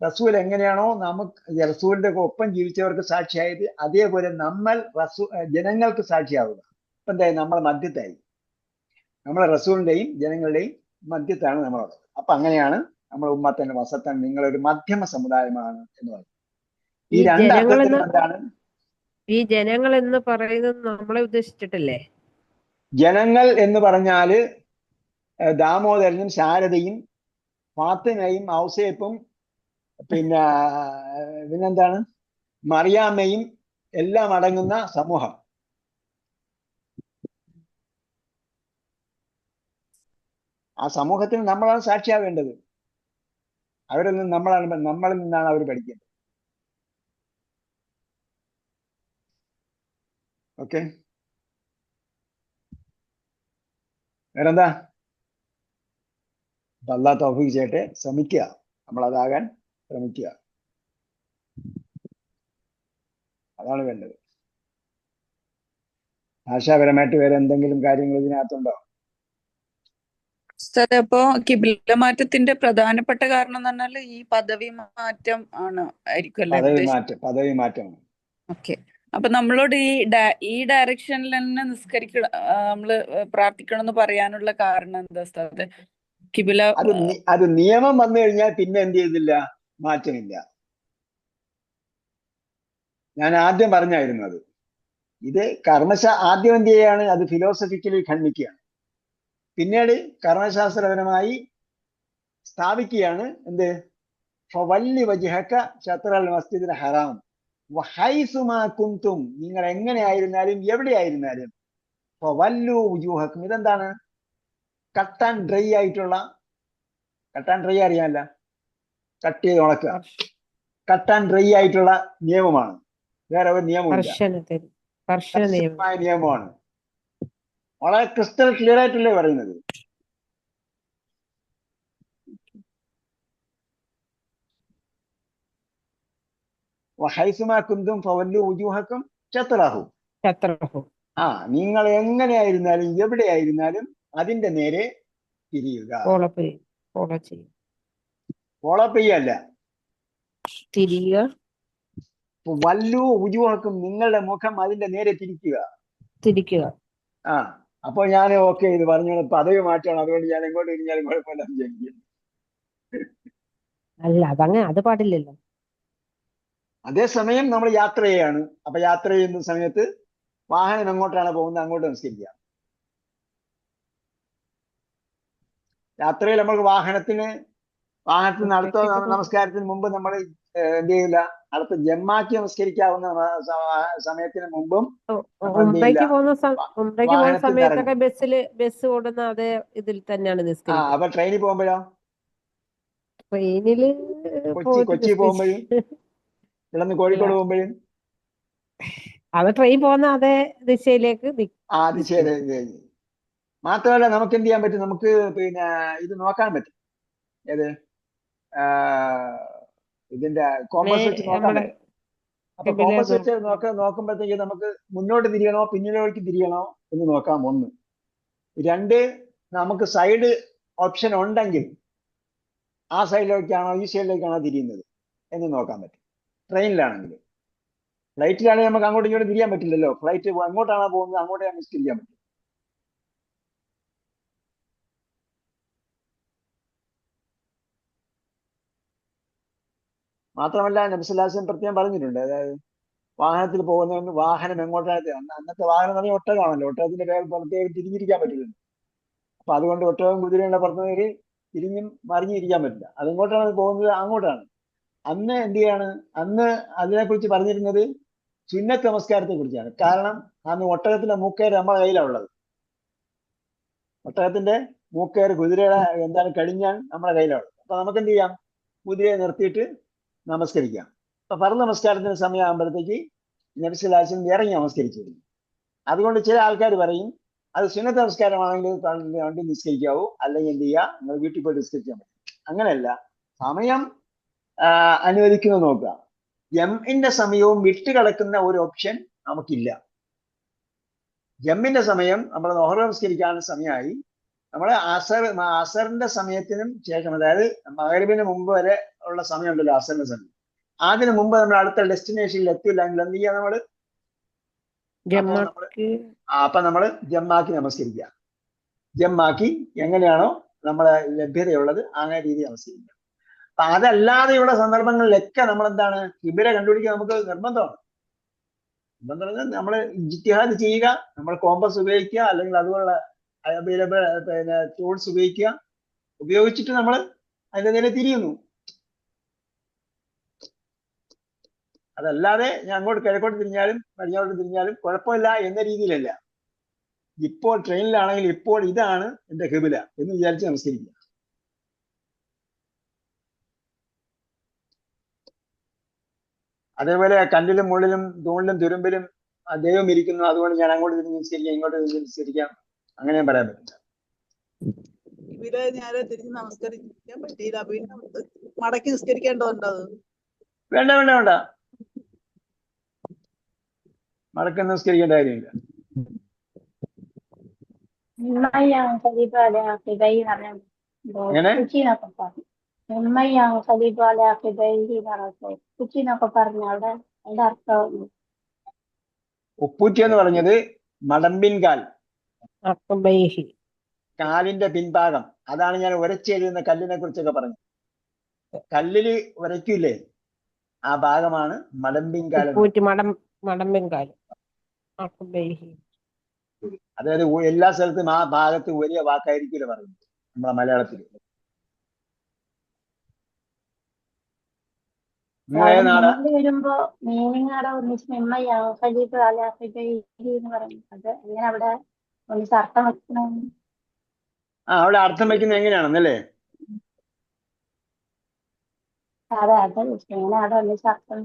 A: റസൂൽ എങ്ങനെയാണോ റസൂലിന്റെ ഒപ്പം ജീവിച്ചവർക്ക് സാക്ഷിയായത്, അതേപോലെ നമ്മൾ ജനങ്ങൾക്ക് സാക്ഷിയാവുക. അപ്പൊ എന്തായി? നമ്മൾ മധ്യത്തായി. നമ്മൾ റസൂലിന്റെയും ജനങ്ങളുടെയും മധ്യത്താണ് നമ്മളുള്ളത്. അപ്പൊ അങ്ങനെയാണ് നമ്മൾ ഉമ്മത്തൻ വസത്തൻ, നിങ്ങളൊരു മധ്യമ സമുദായമാണ് എന്ന് പറയുന്നത്. ഈ രണ്ടർത്ഥത്തിൽ എന്താണ്?
E: ഈ ജനങ്ങൾ എന്ന് പറയുന്നത് നമ്മളെ ഉദ്ദേശിച്ചിട്ടല്ലേ?
A: ജനങ്ങൾ എന്ന് പറഞ്ഞാല് ദാമോദരനും ശാരദയും ഫാത്തിമയും ഔസേപ്പും പിന്നെന്താണ് മറിയാമ്മയും എല്ലാം അടങ്ങുന്ന സമൂഹം. ആ സമൂഹത്തിന് നമ്മളാണ് സാക്ഷിയാവേണ്ടത്. അവരിൽ നിന്ന് നമ്മളിൽ നിന്നാണ് അവർ പഠിക്കേണ്ടത്. ഓക്കെ, വേറെന്താ? അല്ലാഹ് തൗഫീഖ് ചെയ്യട്ടെ. ശ്രമിക്കുക, നമ്മളതാകാൻ ശ്രമിക്കുക. അതാണ് വേണ്ടത്. ഭാഷാപരമായിട്ട് വേറെ എന്തെങ്കിലും കാര്യങ്ങൾ ഇതിനകത്തുണ്ടോ?
D: അപ്പോ കിബില മാറ്റത്തിന്റെ പ്രധാനപ്പെട്ട കാരണം എന്ന് പറഞ്ഞാൽ ഈ പദവി മാറ്റം ആണ് ആയിരിക്കും അല്ലേ?
A: പദവി മാറ്റമാണ്.
D: ഓക്കെ. അപ്പൊ നമ്മളോട് ഈ ഡയറക്ഷനിൽ തന്നെ നമ്മള് പ്രാർത്ഥിക്കണം എന്ന് പറയാനുള്ള കാരണം എന്താ ഉസ്താദേ? കിബില
A: അത് നിയമം വന്നു കഴിഞ്ഞാൽ പിന്നെ എന്ത് ചെയ്തില്ല? മാറ്റമില്ല. ഞാൻ ആദ്യം പറഞ്ഞായിരുന്നു അത്. ഇത് ആദ്യം എന്ത് ചെയ്യാണ്? അത് ഫിലോസഫിക്കലി ഖണ്ഡിക്കുകയാണ്. പിന്നീട് കർമ്മശാസ്ത്രപരമായി സ്ഥാപിക്കുകയാണ്. എന്ത്? ഫവല്ലി വജ്ഹക ശത്റൽ മസ്ജിദിൽ ഹറാം വഹൈസുമാ കുന്തും, നിങ്ങൾ എങ്ങനെയായിരുന്നാലും എവിടെയായിരുന്നാലും ഫവല്ലു വുജൂഹക്കും. ഇതെന്താണ്? കട്ട് ആൻഡ് ഡ്രൈ ആയിട്ടുള്ള, കട്ട് ആൻഡ് ഡ്രൈ അറിയാമല്ല, കട്ട് ചെയ്ത് ഉണക്കുക. കട്ട് ആൻഡ് ഡ്രൈ ആയിട്ടുള്ള നിയമമാണ്. വേറെ ഒരു നിയമമില്ല. കർശനമായ നിയമമാണ്. വളരെ ക്രിസ്റ്റൽ ക്ലിയർ ആയിട്ടല്ലേ പറയുന്നത്. വഹൈസുമാ കുന്തും ഫവല്ലു വുജൂഹക്കും ശത്റഹു. നിങ്ങൾ എങ്ങനെയായിരുന്നാലും എവിടെയായിരുന്നാലും അതിന്റെ നേരെ തിരിയുക. ഫോളോ ചെയ്യല്ല,
E: തിരിയുക.
A: വല്ലു വുജൂഹക്കും, നിങ്ങളുടെ മുഖം അതിന്റെ നേരെ തിരിക്കുക. അപ്പൊ ഞാൻ ഓക്കെ ഇത് പറഞ്ഞു, പദവി മാറ്റണം, അതുകൊണ്ട് ഞാൻ എങ്ങോട്ട് തിരിഞ്ഞാലും കുഴപ്പമില്ല.
E: അല്ല, അതങ്ങനെ അത് പാടില്ലല്ലോ.
A: അതേസമയം നമ്മൾ യാത്ര ചെയ്യാണ്. അപ്പൊ യാത്ര ചെയ്യുന്ന സമയത്ത് വാഹനം എങ്ങോട്ടാണ് പോകുന്നത് അങ്ങോട്ട് നമസ്കരിക്കുക. യാത്രയിൽ നമ്മൾ വാഹനത്തിന് അടുത്ത നമസ്കാരത്തിന് മുമ്പ് നമ്മൾ എന്ത് ചെയ്യില്ല, അടുത്ത ജമ്മാക്കി നമസ്കരിക്കാവുന്ന സമയത്തിന് മുമ്പും
E: ഉംറയ്ക്ക് പോകുന്ന
A: വാഹനത്തിൽ
E: സമയത്തൊക്കെ ബസ് ഓടുന്ന അതേ ഇതിൽ തന്നെയാണ് നിസ്കരിക്കുന്നത്.
A: അപ്പൊ ട്രെയിനിൽ പോകുമ്പോഴോ,
E: ട്രെയിനില്
A: കൊച്ചി പോകുമ്പോഴും ഇവിടുന്ന് കോഴിക്കോട് പോകുമ്പോഴും
E: അത് ട്രെയിൻ പോകുന്ന അതേ ദിശയിലേക്ക്
A: ആ ദിശയിലേക്ക്. മാത്രമല്ല നമുക്ക് എന്ത് ചെയ്യാൻ പറ്റും, നമുക്ക് പിന്നെ ഇത് നോക്കാൻ പറ്റും. ഏത് ഇതിന്റെ കോമ്പസ് വെച്ച് നോക്കാൻ പറ്റും. അപ്പൊ കോമ്പസ് വെച്ച് നോക്കുമ്പോഴത്തേക്ക് നമുക്ക് മുന്നോട്ട് തിരിയണോ പിന്നിലേക്ക് തിരിയണോ എന്ന് നോക്കാം. 1. 2, നമുക്ക് സൈഡ് ഓപ്ഷൻ ഉണ്ടെങ്കിൽ ആ സൈഡിലേക്കാണോ ഈ സൈഡിലേക്കാണോ തിരിയുന്നത് എന്ന് നോക്കാൻ പറ്റും. ട്രെയിനിലാണെങ്കിൽ. ഫ്ലൈറ്റിലാണെങ്കിൽ നമുക്ക് അങ്ങോട്ടും ഇങ്ങോട്ടും തിരിയാൻ പറ്റില്ലല്ലോ. ഫ്ലൈറ്റ് അങ്ങോട്ടാണോ പോകുന്നത് അങ്ങോട്ടേ നമുക്ക് തിരിയാൻ പറ്റും. മാത്രമല്ല നബി സല്ലല്ലാഹു അലൈഹി വസല്ലം പ്രത്യേകം പറഞ്ഞിട്ടുണ്ട്, അതായത് വാഹനത്തിൽ പോകുന്നവന് വാഹനം എങ്ങോട്ടാണ്, അന്നത്തെ വാഹനം എന്ന് പറഞ്ഞാൽ ഒട്ടകമാണല്ലോ, ഒട്ടകത്തിന്റെ പേര് പ്രത്യേകം തിരിഞ്ഞിരിക്കാൻ പറ്റില്ല. അപ്പൊ അതുകൊണ്ട് ഒട്ടകവും കുതിരയുടെ പുറത്തുനിന്ന് തിരിഞ്ഞും മറിഞ്ഞിരിക്കാൻ പറ്റില്ല. അതെങ്ങോട്ടാണ് പോകുന്നത് അങ്ങോട്ടാണ്. അന്ന് എന്ത് ചെയ്യാണ്, അന്ന് അതിനെക്കുറിച്ച് പറഞ്ഞിരുന്നത് സുന്നത്ത് നമസ്കാരത്തെ കുറിച്ചാണ്. കാരണം അന്ന് ഒട്ടകത്തിന്റെ മൂക്കേര് നമ്മുടെ കയ്യിലാണ് ഉള്ളത്. ഒട്ടകത്തിന്റെ മൂക്കേര് കുതിരയുടെ എന്താണ് കടിഞ്ഞാൻ നമ്മുടെ കയ്യിലാണ് ഉള്ളത്. അപ്പൊ നമുക്ക് എന്ത് ചെയ്യാം, കുതിരയെ നിർത്തിയിട്ട് നമസ്കരിക്കാം. അപ്പൊ ഫർദ് നമസ്കാരത്തിന് സമയമാകുമ്പോഴത്തേക്ക് നബി സല്ലല്ലാഹു അലൈഹി വസല്ലം ഇറങ്ങി നമസ്കരിച്ചിരുന്നു. അതുകൊണ്ട് ചില ആൾക്കാർ പറയും അത് സുന്നത്ത് നമസ്കാരമാണെങ്കിൽ വണ്ടി നിസ്കരിക്കാവൂ, അല്ലെങ്കിൽ എന്ത് ചെയ്യുക, നിങ്ങൾ വീട്ടിൽ പോയി നിസ്കരിക്കാൻ പറ്റും. അങ്ങനെയല്ല, സമയം അനുവദിക്കുന്നത് നോക്കുക. ജംഇന്റെ സമയവും വിട്ടുകിടക്കുന്ന ഒരു ഓപ്ഷൻ നമുക്കില്ല. ജമ്മിന്റെ സമയം നമ്മൾ ളുഹർ നമസ്കരിക്കാനുള്ള സമയമായി. നമ്മൾ അസറിന്റെ സമയത്തിനും ശേഷം, അതായത് മഗ്‌രിബിന് മുമ്പ് വരെ ഉള്ള സമയമുണ്ടല്ലോ അസറിന്റെ സമയം, അതിന് മുമ്പ് നമ്മൾ അടുത്ത ഡെസ്റ്റിനേഷനിൽ എത്തില്ലെങ്കിൽ എന്ത് ചെയ്യാം, അപ്പൊ നമ്മൾ ജമ്മാക്കി നമസ്കരിക്കുക. ജമ്മാക്കി എങ്ങനെയാണോ നമ്മളെ ലഭ്യതയുള്ളത് അങ്ങനെ രീതി നമസ്കരിക്കുക. അപ്പൊ അതല്ലാതെയുള്ള സന്ദർഭങ്ങളിലൊക്കെ നമ്മൾ എന്താണ്, ഖിബ്ല കണ്ടുപിടിക്കുക നമുക്ക് നിർബന്ധമാണ്. നമ്മൾ ഇജ്തിഹാദ് ചെയ്യുക, നമ്മൾ കോമ്പസ് ഉപയോഗിക്കുക, അല്ലെങ്കിൽ അതുപോലുള്ള അവൈലബിൾ പിന്നെ ടൂൾസ് ഉപയോഗിച്ചിട്ട് നമ്മൾ അതിന്റെ നേരെ തിരിയുന്നു. അതല്ലാതെ ഞാൻ അങ്ങോട്ട് കിഴക്കോട്ട് തിരിഞ്ഞാലും പടിഞ്ഞാറോട്ട് തിരിഞ്ഞാലും കുഴപ്പമില്ല എന്ന രീതിയിലല്ല. ഇപ്പോൾ ട്രെയിനിലാണെങ്കിൽ ഇപ്പോൾ ഇതാണ് എന്റെ ഖിബ്ല എന്ന് വിചാരിച്ച് നമസ്കരിക്കുക. അതേപോലെ കല്ലിലും മുള്ളിലും തൂണിലും തുരുമ്പിലും ദൈവം ഇരിക്കുന്നു, അതുകൊണ്ട് ഞാൻ അങ്ങോട്ട് തിരിഞ്ഞ് നിസ്കരിക്കാം ഇങ്ങോട്ട് തിരിഞ്ഞ് നിസ്കരിക്കാം, അങ്ങനെയും പറയാൻ പറ്റില്ല.
G: ഇവരെ നേരെ തിരിഞ്ഞ് നമസ്കരിക്കാൻ പറ്റിയില്ല, പിന്നെ മടക്കി നിസ്കരിക്കേണ്ടതുണ്ടോ?
A: വേണ്ട വേണ്ട വേണ്ട, മടക്കി നിസ്കരിക്കേണ്ട കാര്യമില്ല. എങ്ങനെ ഉപ്പൂറ്റി എന്ന് പറഞ്ഞത് മടമ്പിൻകാൽ, കാലിന്റെ പിൻഭാഗം. അതാണ് ഞാൻ ഉരച്ചെഴുതുന്ന കല്ലിനെ കുറിച്ചൊക്കെ പറഞ്ഞത്. കല്ലില് ഉരയ്ക്കൂലേ, ആ ഭാഗമാണ് മടമ്പിൻകാൽ. അതായത് എല്ലാ സ്ഥലത്തും ആ ഭാഗത്ത് വലിയ വാക്കായിരിക്കില്ല പറയുന്നത് നമ്മളെ മലയാളത്തിൽ.
H: വരുമ്പോ മീനിങ് അവിടെ ഒന്നിച്ച് എന്ന് പറയും. അത് എങ്ങനെ അവിടെ ഒന്നിച്ച് അർത്ഥം വെക്കണം?
A: അവിടെ അർത്ഥം വെക്കുന്നത് എങ്ങനെയാണെന്നല്ലേ?
H: അതെ അതെ, എങ്ങനെ അവിടെ ഒന്നിച്ച് അർത്ഥം?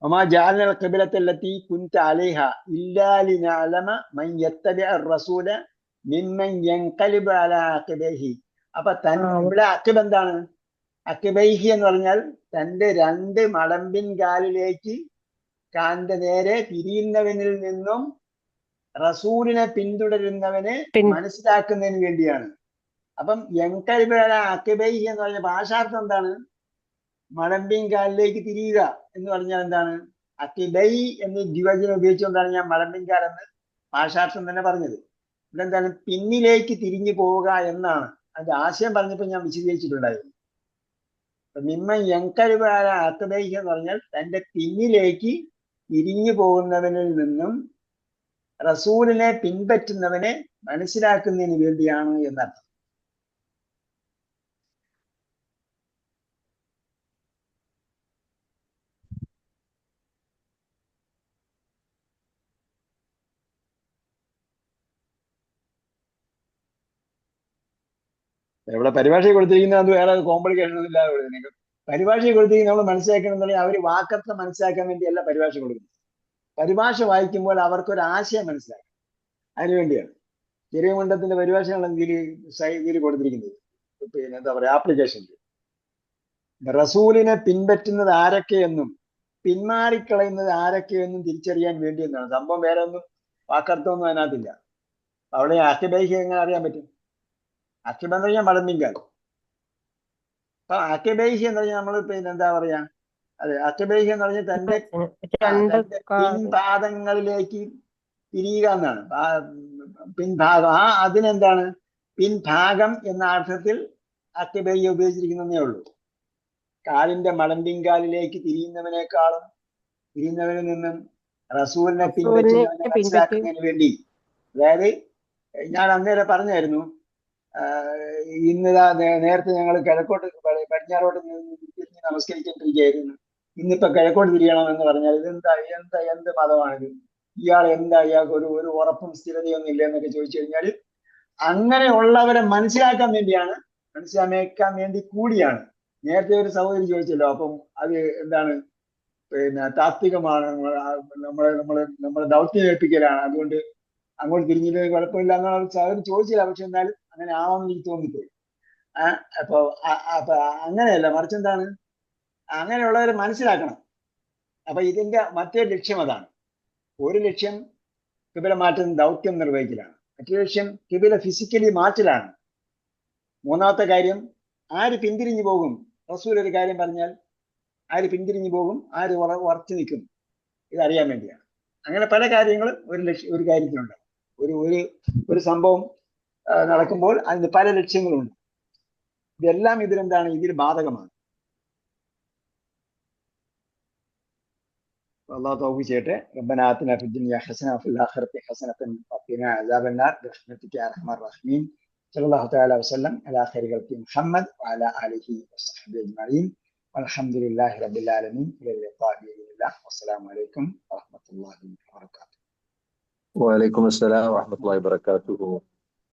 A: وما جعلنا القبلة التي كنت عليها إلا لنعلم من يتبع الرسول ممن ينقلب على عقبيه. അപ്പൊ ഇവിടെ അക്കിബ് എന്താണ്? അക്കിബൈഹി എന്ന് പറഞ്ഞാൽ തന്റെ 2 മടമ്പിൻ കാലിലേക്ക് കാലിന്റെ നേരെ തിരിയുന്നവനിൽ നിന്നും റസൂലിനെ പിന്തുടരുന്നവനെ മനസ്സിലാക്കുന്നതിന് വേണ്ടിയാണ്. അപ്പം യൻഖലിബ് അലാ അക്കിബൈഹി എന്ന് പറഞ്ഞ ഭാഷാർത്ഥം എന്താണ്? മടമ്പിൻ കാലിലേക്ക് തിരിയുക എന്ന് പറഞ്ഞാൽ എന്താണ്? അക്കിബൈ എന്ന് ദ്വിവചനം ഉപയോഗിച്ചുകൊണ്ടാണ് ഞാൻ മടമ്പിൻ കാൽ എന്ന് ഭാഷാർത്ഥം തന്നെ പറഞ്ഞത്. ഇതെന്താണ്? പിന്നിലേക്ക് തിരിഞ്ഞു പോവുക എന്നാണ് അതിന്റെ ആശയം പറഞ്ഞപ്പോൾ ഞാൻ വിശദീകരിച്ചിട്ടുണ്ടായിരുന്നു. മിമ്മ യങ്കരുവാര അത്തബൈഹി എന്ന് പറഞ്ഞാൽ തന്റെ പിന്നിലേക്ക് തിരിഞ്ഞു പോകുന്നവനിൽ നിന്നും റസൂലിനെ പിൻപറ്റുന്നവനെ മനസ്സിലാക്കുന്നതിന് വേണ്ടിയാണ് എന്നർത്ഥം. ഇവിടെ പരിഭാഷ കൊടുത്തിരിക്കുന്നത് അത് വേറെ കോംപ്ലിക്കേഷൻ ഒന്നും ഇല്ലാതെ കൊടുത്തിരിക്കുന്നത്. പരിഭാഷ കൊടുത്തിരിക്കുന്നത് നമ്മൾ മനസ്സിലാക്കണം എന്നുണ്ടെങ്കിൽ അവർ വാക്കർത്ഥം മനസ്സിലാക്കാൻ വേണ്ടിയല്ല പരിഭാഷ കൊടുക്കുന്നത്. പരിഭാഷ വായിക്കുമ്പോൾ അവർക്കൊരു ആശയം മനസ്സിലാക്കും, അതിനുവേണ്ടിയാണ്. ചെറിയ മണ്ഡലത്തിന്റെ പരിഭാഷയാണ് ഇതിൽ കൊടുത്തിരിക്കുന്നത്. പിന്നെ എന്താ പറയുക, ആപ്ലിക്കേഷനിൽ റസൂലിനെ പിൻപറ്റുന്നത് ആരൊക്കെയെന്നും പിന്മാറിക്കളയുന്നത് ആരൊക്കെയെന്നും തിരിച്ചറിയാൻ വേണ്ടി എന്നാണ്. സംഭവം വേറെ ഒന്നും വാക്കർത്ഥമൊന്നും അതിനകത്തില്ല. അവിടെ അഖിബൈഹി എങ്ങനെ അറിയാൻ പറ്റും? അഖിബ എന്ന് പറഞ്ഞാൽ മടമ്പിങ്കാൽ. അപ്പൊ അഖിബൈഹി എന്ന് പറഞ്ഞാൽ നമ്മൾ പിന്നെ എന്താ പറയാ, അതെ, അഖിബൈഹി എന്ന് പറഞ്ഞാൽ തന്റെ പിൻപാദങ്ങളിലേക്ക് തിരിയുക എന്നാണ്. പിൻഭാഗം, അതിനെന്താണ് പിൻഭാഗം എന്ന അർത്ഥത്തിൽ അഖിബൈഹി ഉപയോഗിച്ചിരിക്കുന്നതേ ഉള്ളൂ. കാലിന്റെ മടമ്പിങ്കാലിലേക്ക് തിരിയുന്നവനിൽ നിന്നും റസൂലിനെ പിൻപറ്റുന്നവനെ മനസ്സിലാക്കുന്നതിന് വേണ്ടി. അതായത് ഞാൻ അന്നേരം പറഞ്ഞായിരുന്നു, ഇന്നിതാ നേരത്തെ ഞങ്ങൾ കിഴക്കോട്ട് പടിഞ്ഞാറോട്ട് തിരിഞ്ഞ് നമസ്കരിച്ചിട്ടിരിക്കുകയായിരുന്നു. ഇന്നിപ്പോ കിഴക്കോട്ട് തിരിയണം എന്ന് പറഞ്ഞാൽ എന്ത് മതമാണിത്? ഇയാൾക്ക് ഒരു ഉറപ്പും സ്ഥിരതയൊന്നും ഇല്ല എന്നൊക്കെ ചോദിച്ചു കഴിഞ്ഞാൽ അങ്ങനെയുള്ളവരെ മനസ്സിലാക്കാൻ വേണ്ടി കൂടിയാണ്. നേരത്തെ ഒരു സഹോദരി ചോദിച്ചല്ലോ, അപ്പം അത് എന്താണ്, പിന്നെ താത്വികമാണ്, നമ്മളെ ദൗത്യം ഏൽപ്പിക്കലാണ്, അതുകൊണ്ട് അങ്ങോട്ട് തിരിഞ്ഞിട്ട് കുഴപ്പമില്ല എന്നാണ് സഹോദരി ചോദിച്ചില്ല. പക്ഷെ എന്നാലും അങ്ങനെ ആവാമെന്ന് എനിക്ക് തോന്നിപ്പോയി. അപ്പൊ അങ്ങനെയല്ല, മറിച്ച് എന്താണ്, അങ്ങനെയുള്ളവരെ മനസ്സിലാക്കണം. അപ്പൊ ഇതിന്റെ മറ്റൊരു ലക്ഷ്യം അതാണ്. ഒരു ലക്ഷ്യം കിബില മാറ്റുന്ന ദൗത്യം നിർവഹിക്കലാണ്, മറ്റൊരു ലക്ഷ്യം കിബില ഫിസിക്കലി മാറ്റലാണ്. മൂന്നാമത്തെ കാര്യം, ആര് പിന്തിരിഞ്ഞു പോകും, റസൂൽ ഒരു കാര്യം പറഞ്ഞാൽ ആര് പിന്തിരിഞ്ഞു പോകും, ആര് ഉറച്ചു നിൽക്കും, ഇതറിയാൻ വേണ്ടിയാണ്. അങ്ങനെ പല കാര്യങ്ങളും ഒരു കാര്യത്തിലുണ്ട്. ഒരു സംഭവം നടക്കുമ്പോൾ അതിന് പല ലക്ഷ്യങ്ങളുണ്ട്. ഇതെല്ലാം ഇതിലെന്താണ്, ഇതിൽ ബാധകമാണ്. അല്ലാഹു തൗഫീഖ് ചെയ്യട്ടെ. റബ്ബനാ ആതിനാ ഫിദ്ദുനിയ ഹസന വഫിൽ ആഖിറതി ഹസനതൻ വഖിനാ അസാബന്നാർ ബിറഹ്മതിക യാ അർഹമർ റഹീമീൻ. സല്ലല്ലാഹു തആല വസല്ലം അലാ ഖൈരി ഖൽഖി മുഹമ്മദ് വഅലാ ആലിഹി വസഹ്ബിഹി അജ്മഈൻ. വൽഹംദുലില്ലാഹി റബ്ബിൽ ആലമീൻ. ഇലാ ലിഖാഇ ബിഇذنില്ലാഹ്. വസ്സലാമു അലൈക്കും വറഹ്മത്തുള്ളാഹി വബറകാതുഹു.
I: വഅലൈക്കും അസ്സലാം വറഹ്മത്തുള്ളാഹി വബറകാതുഹു.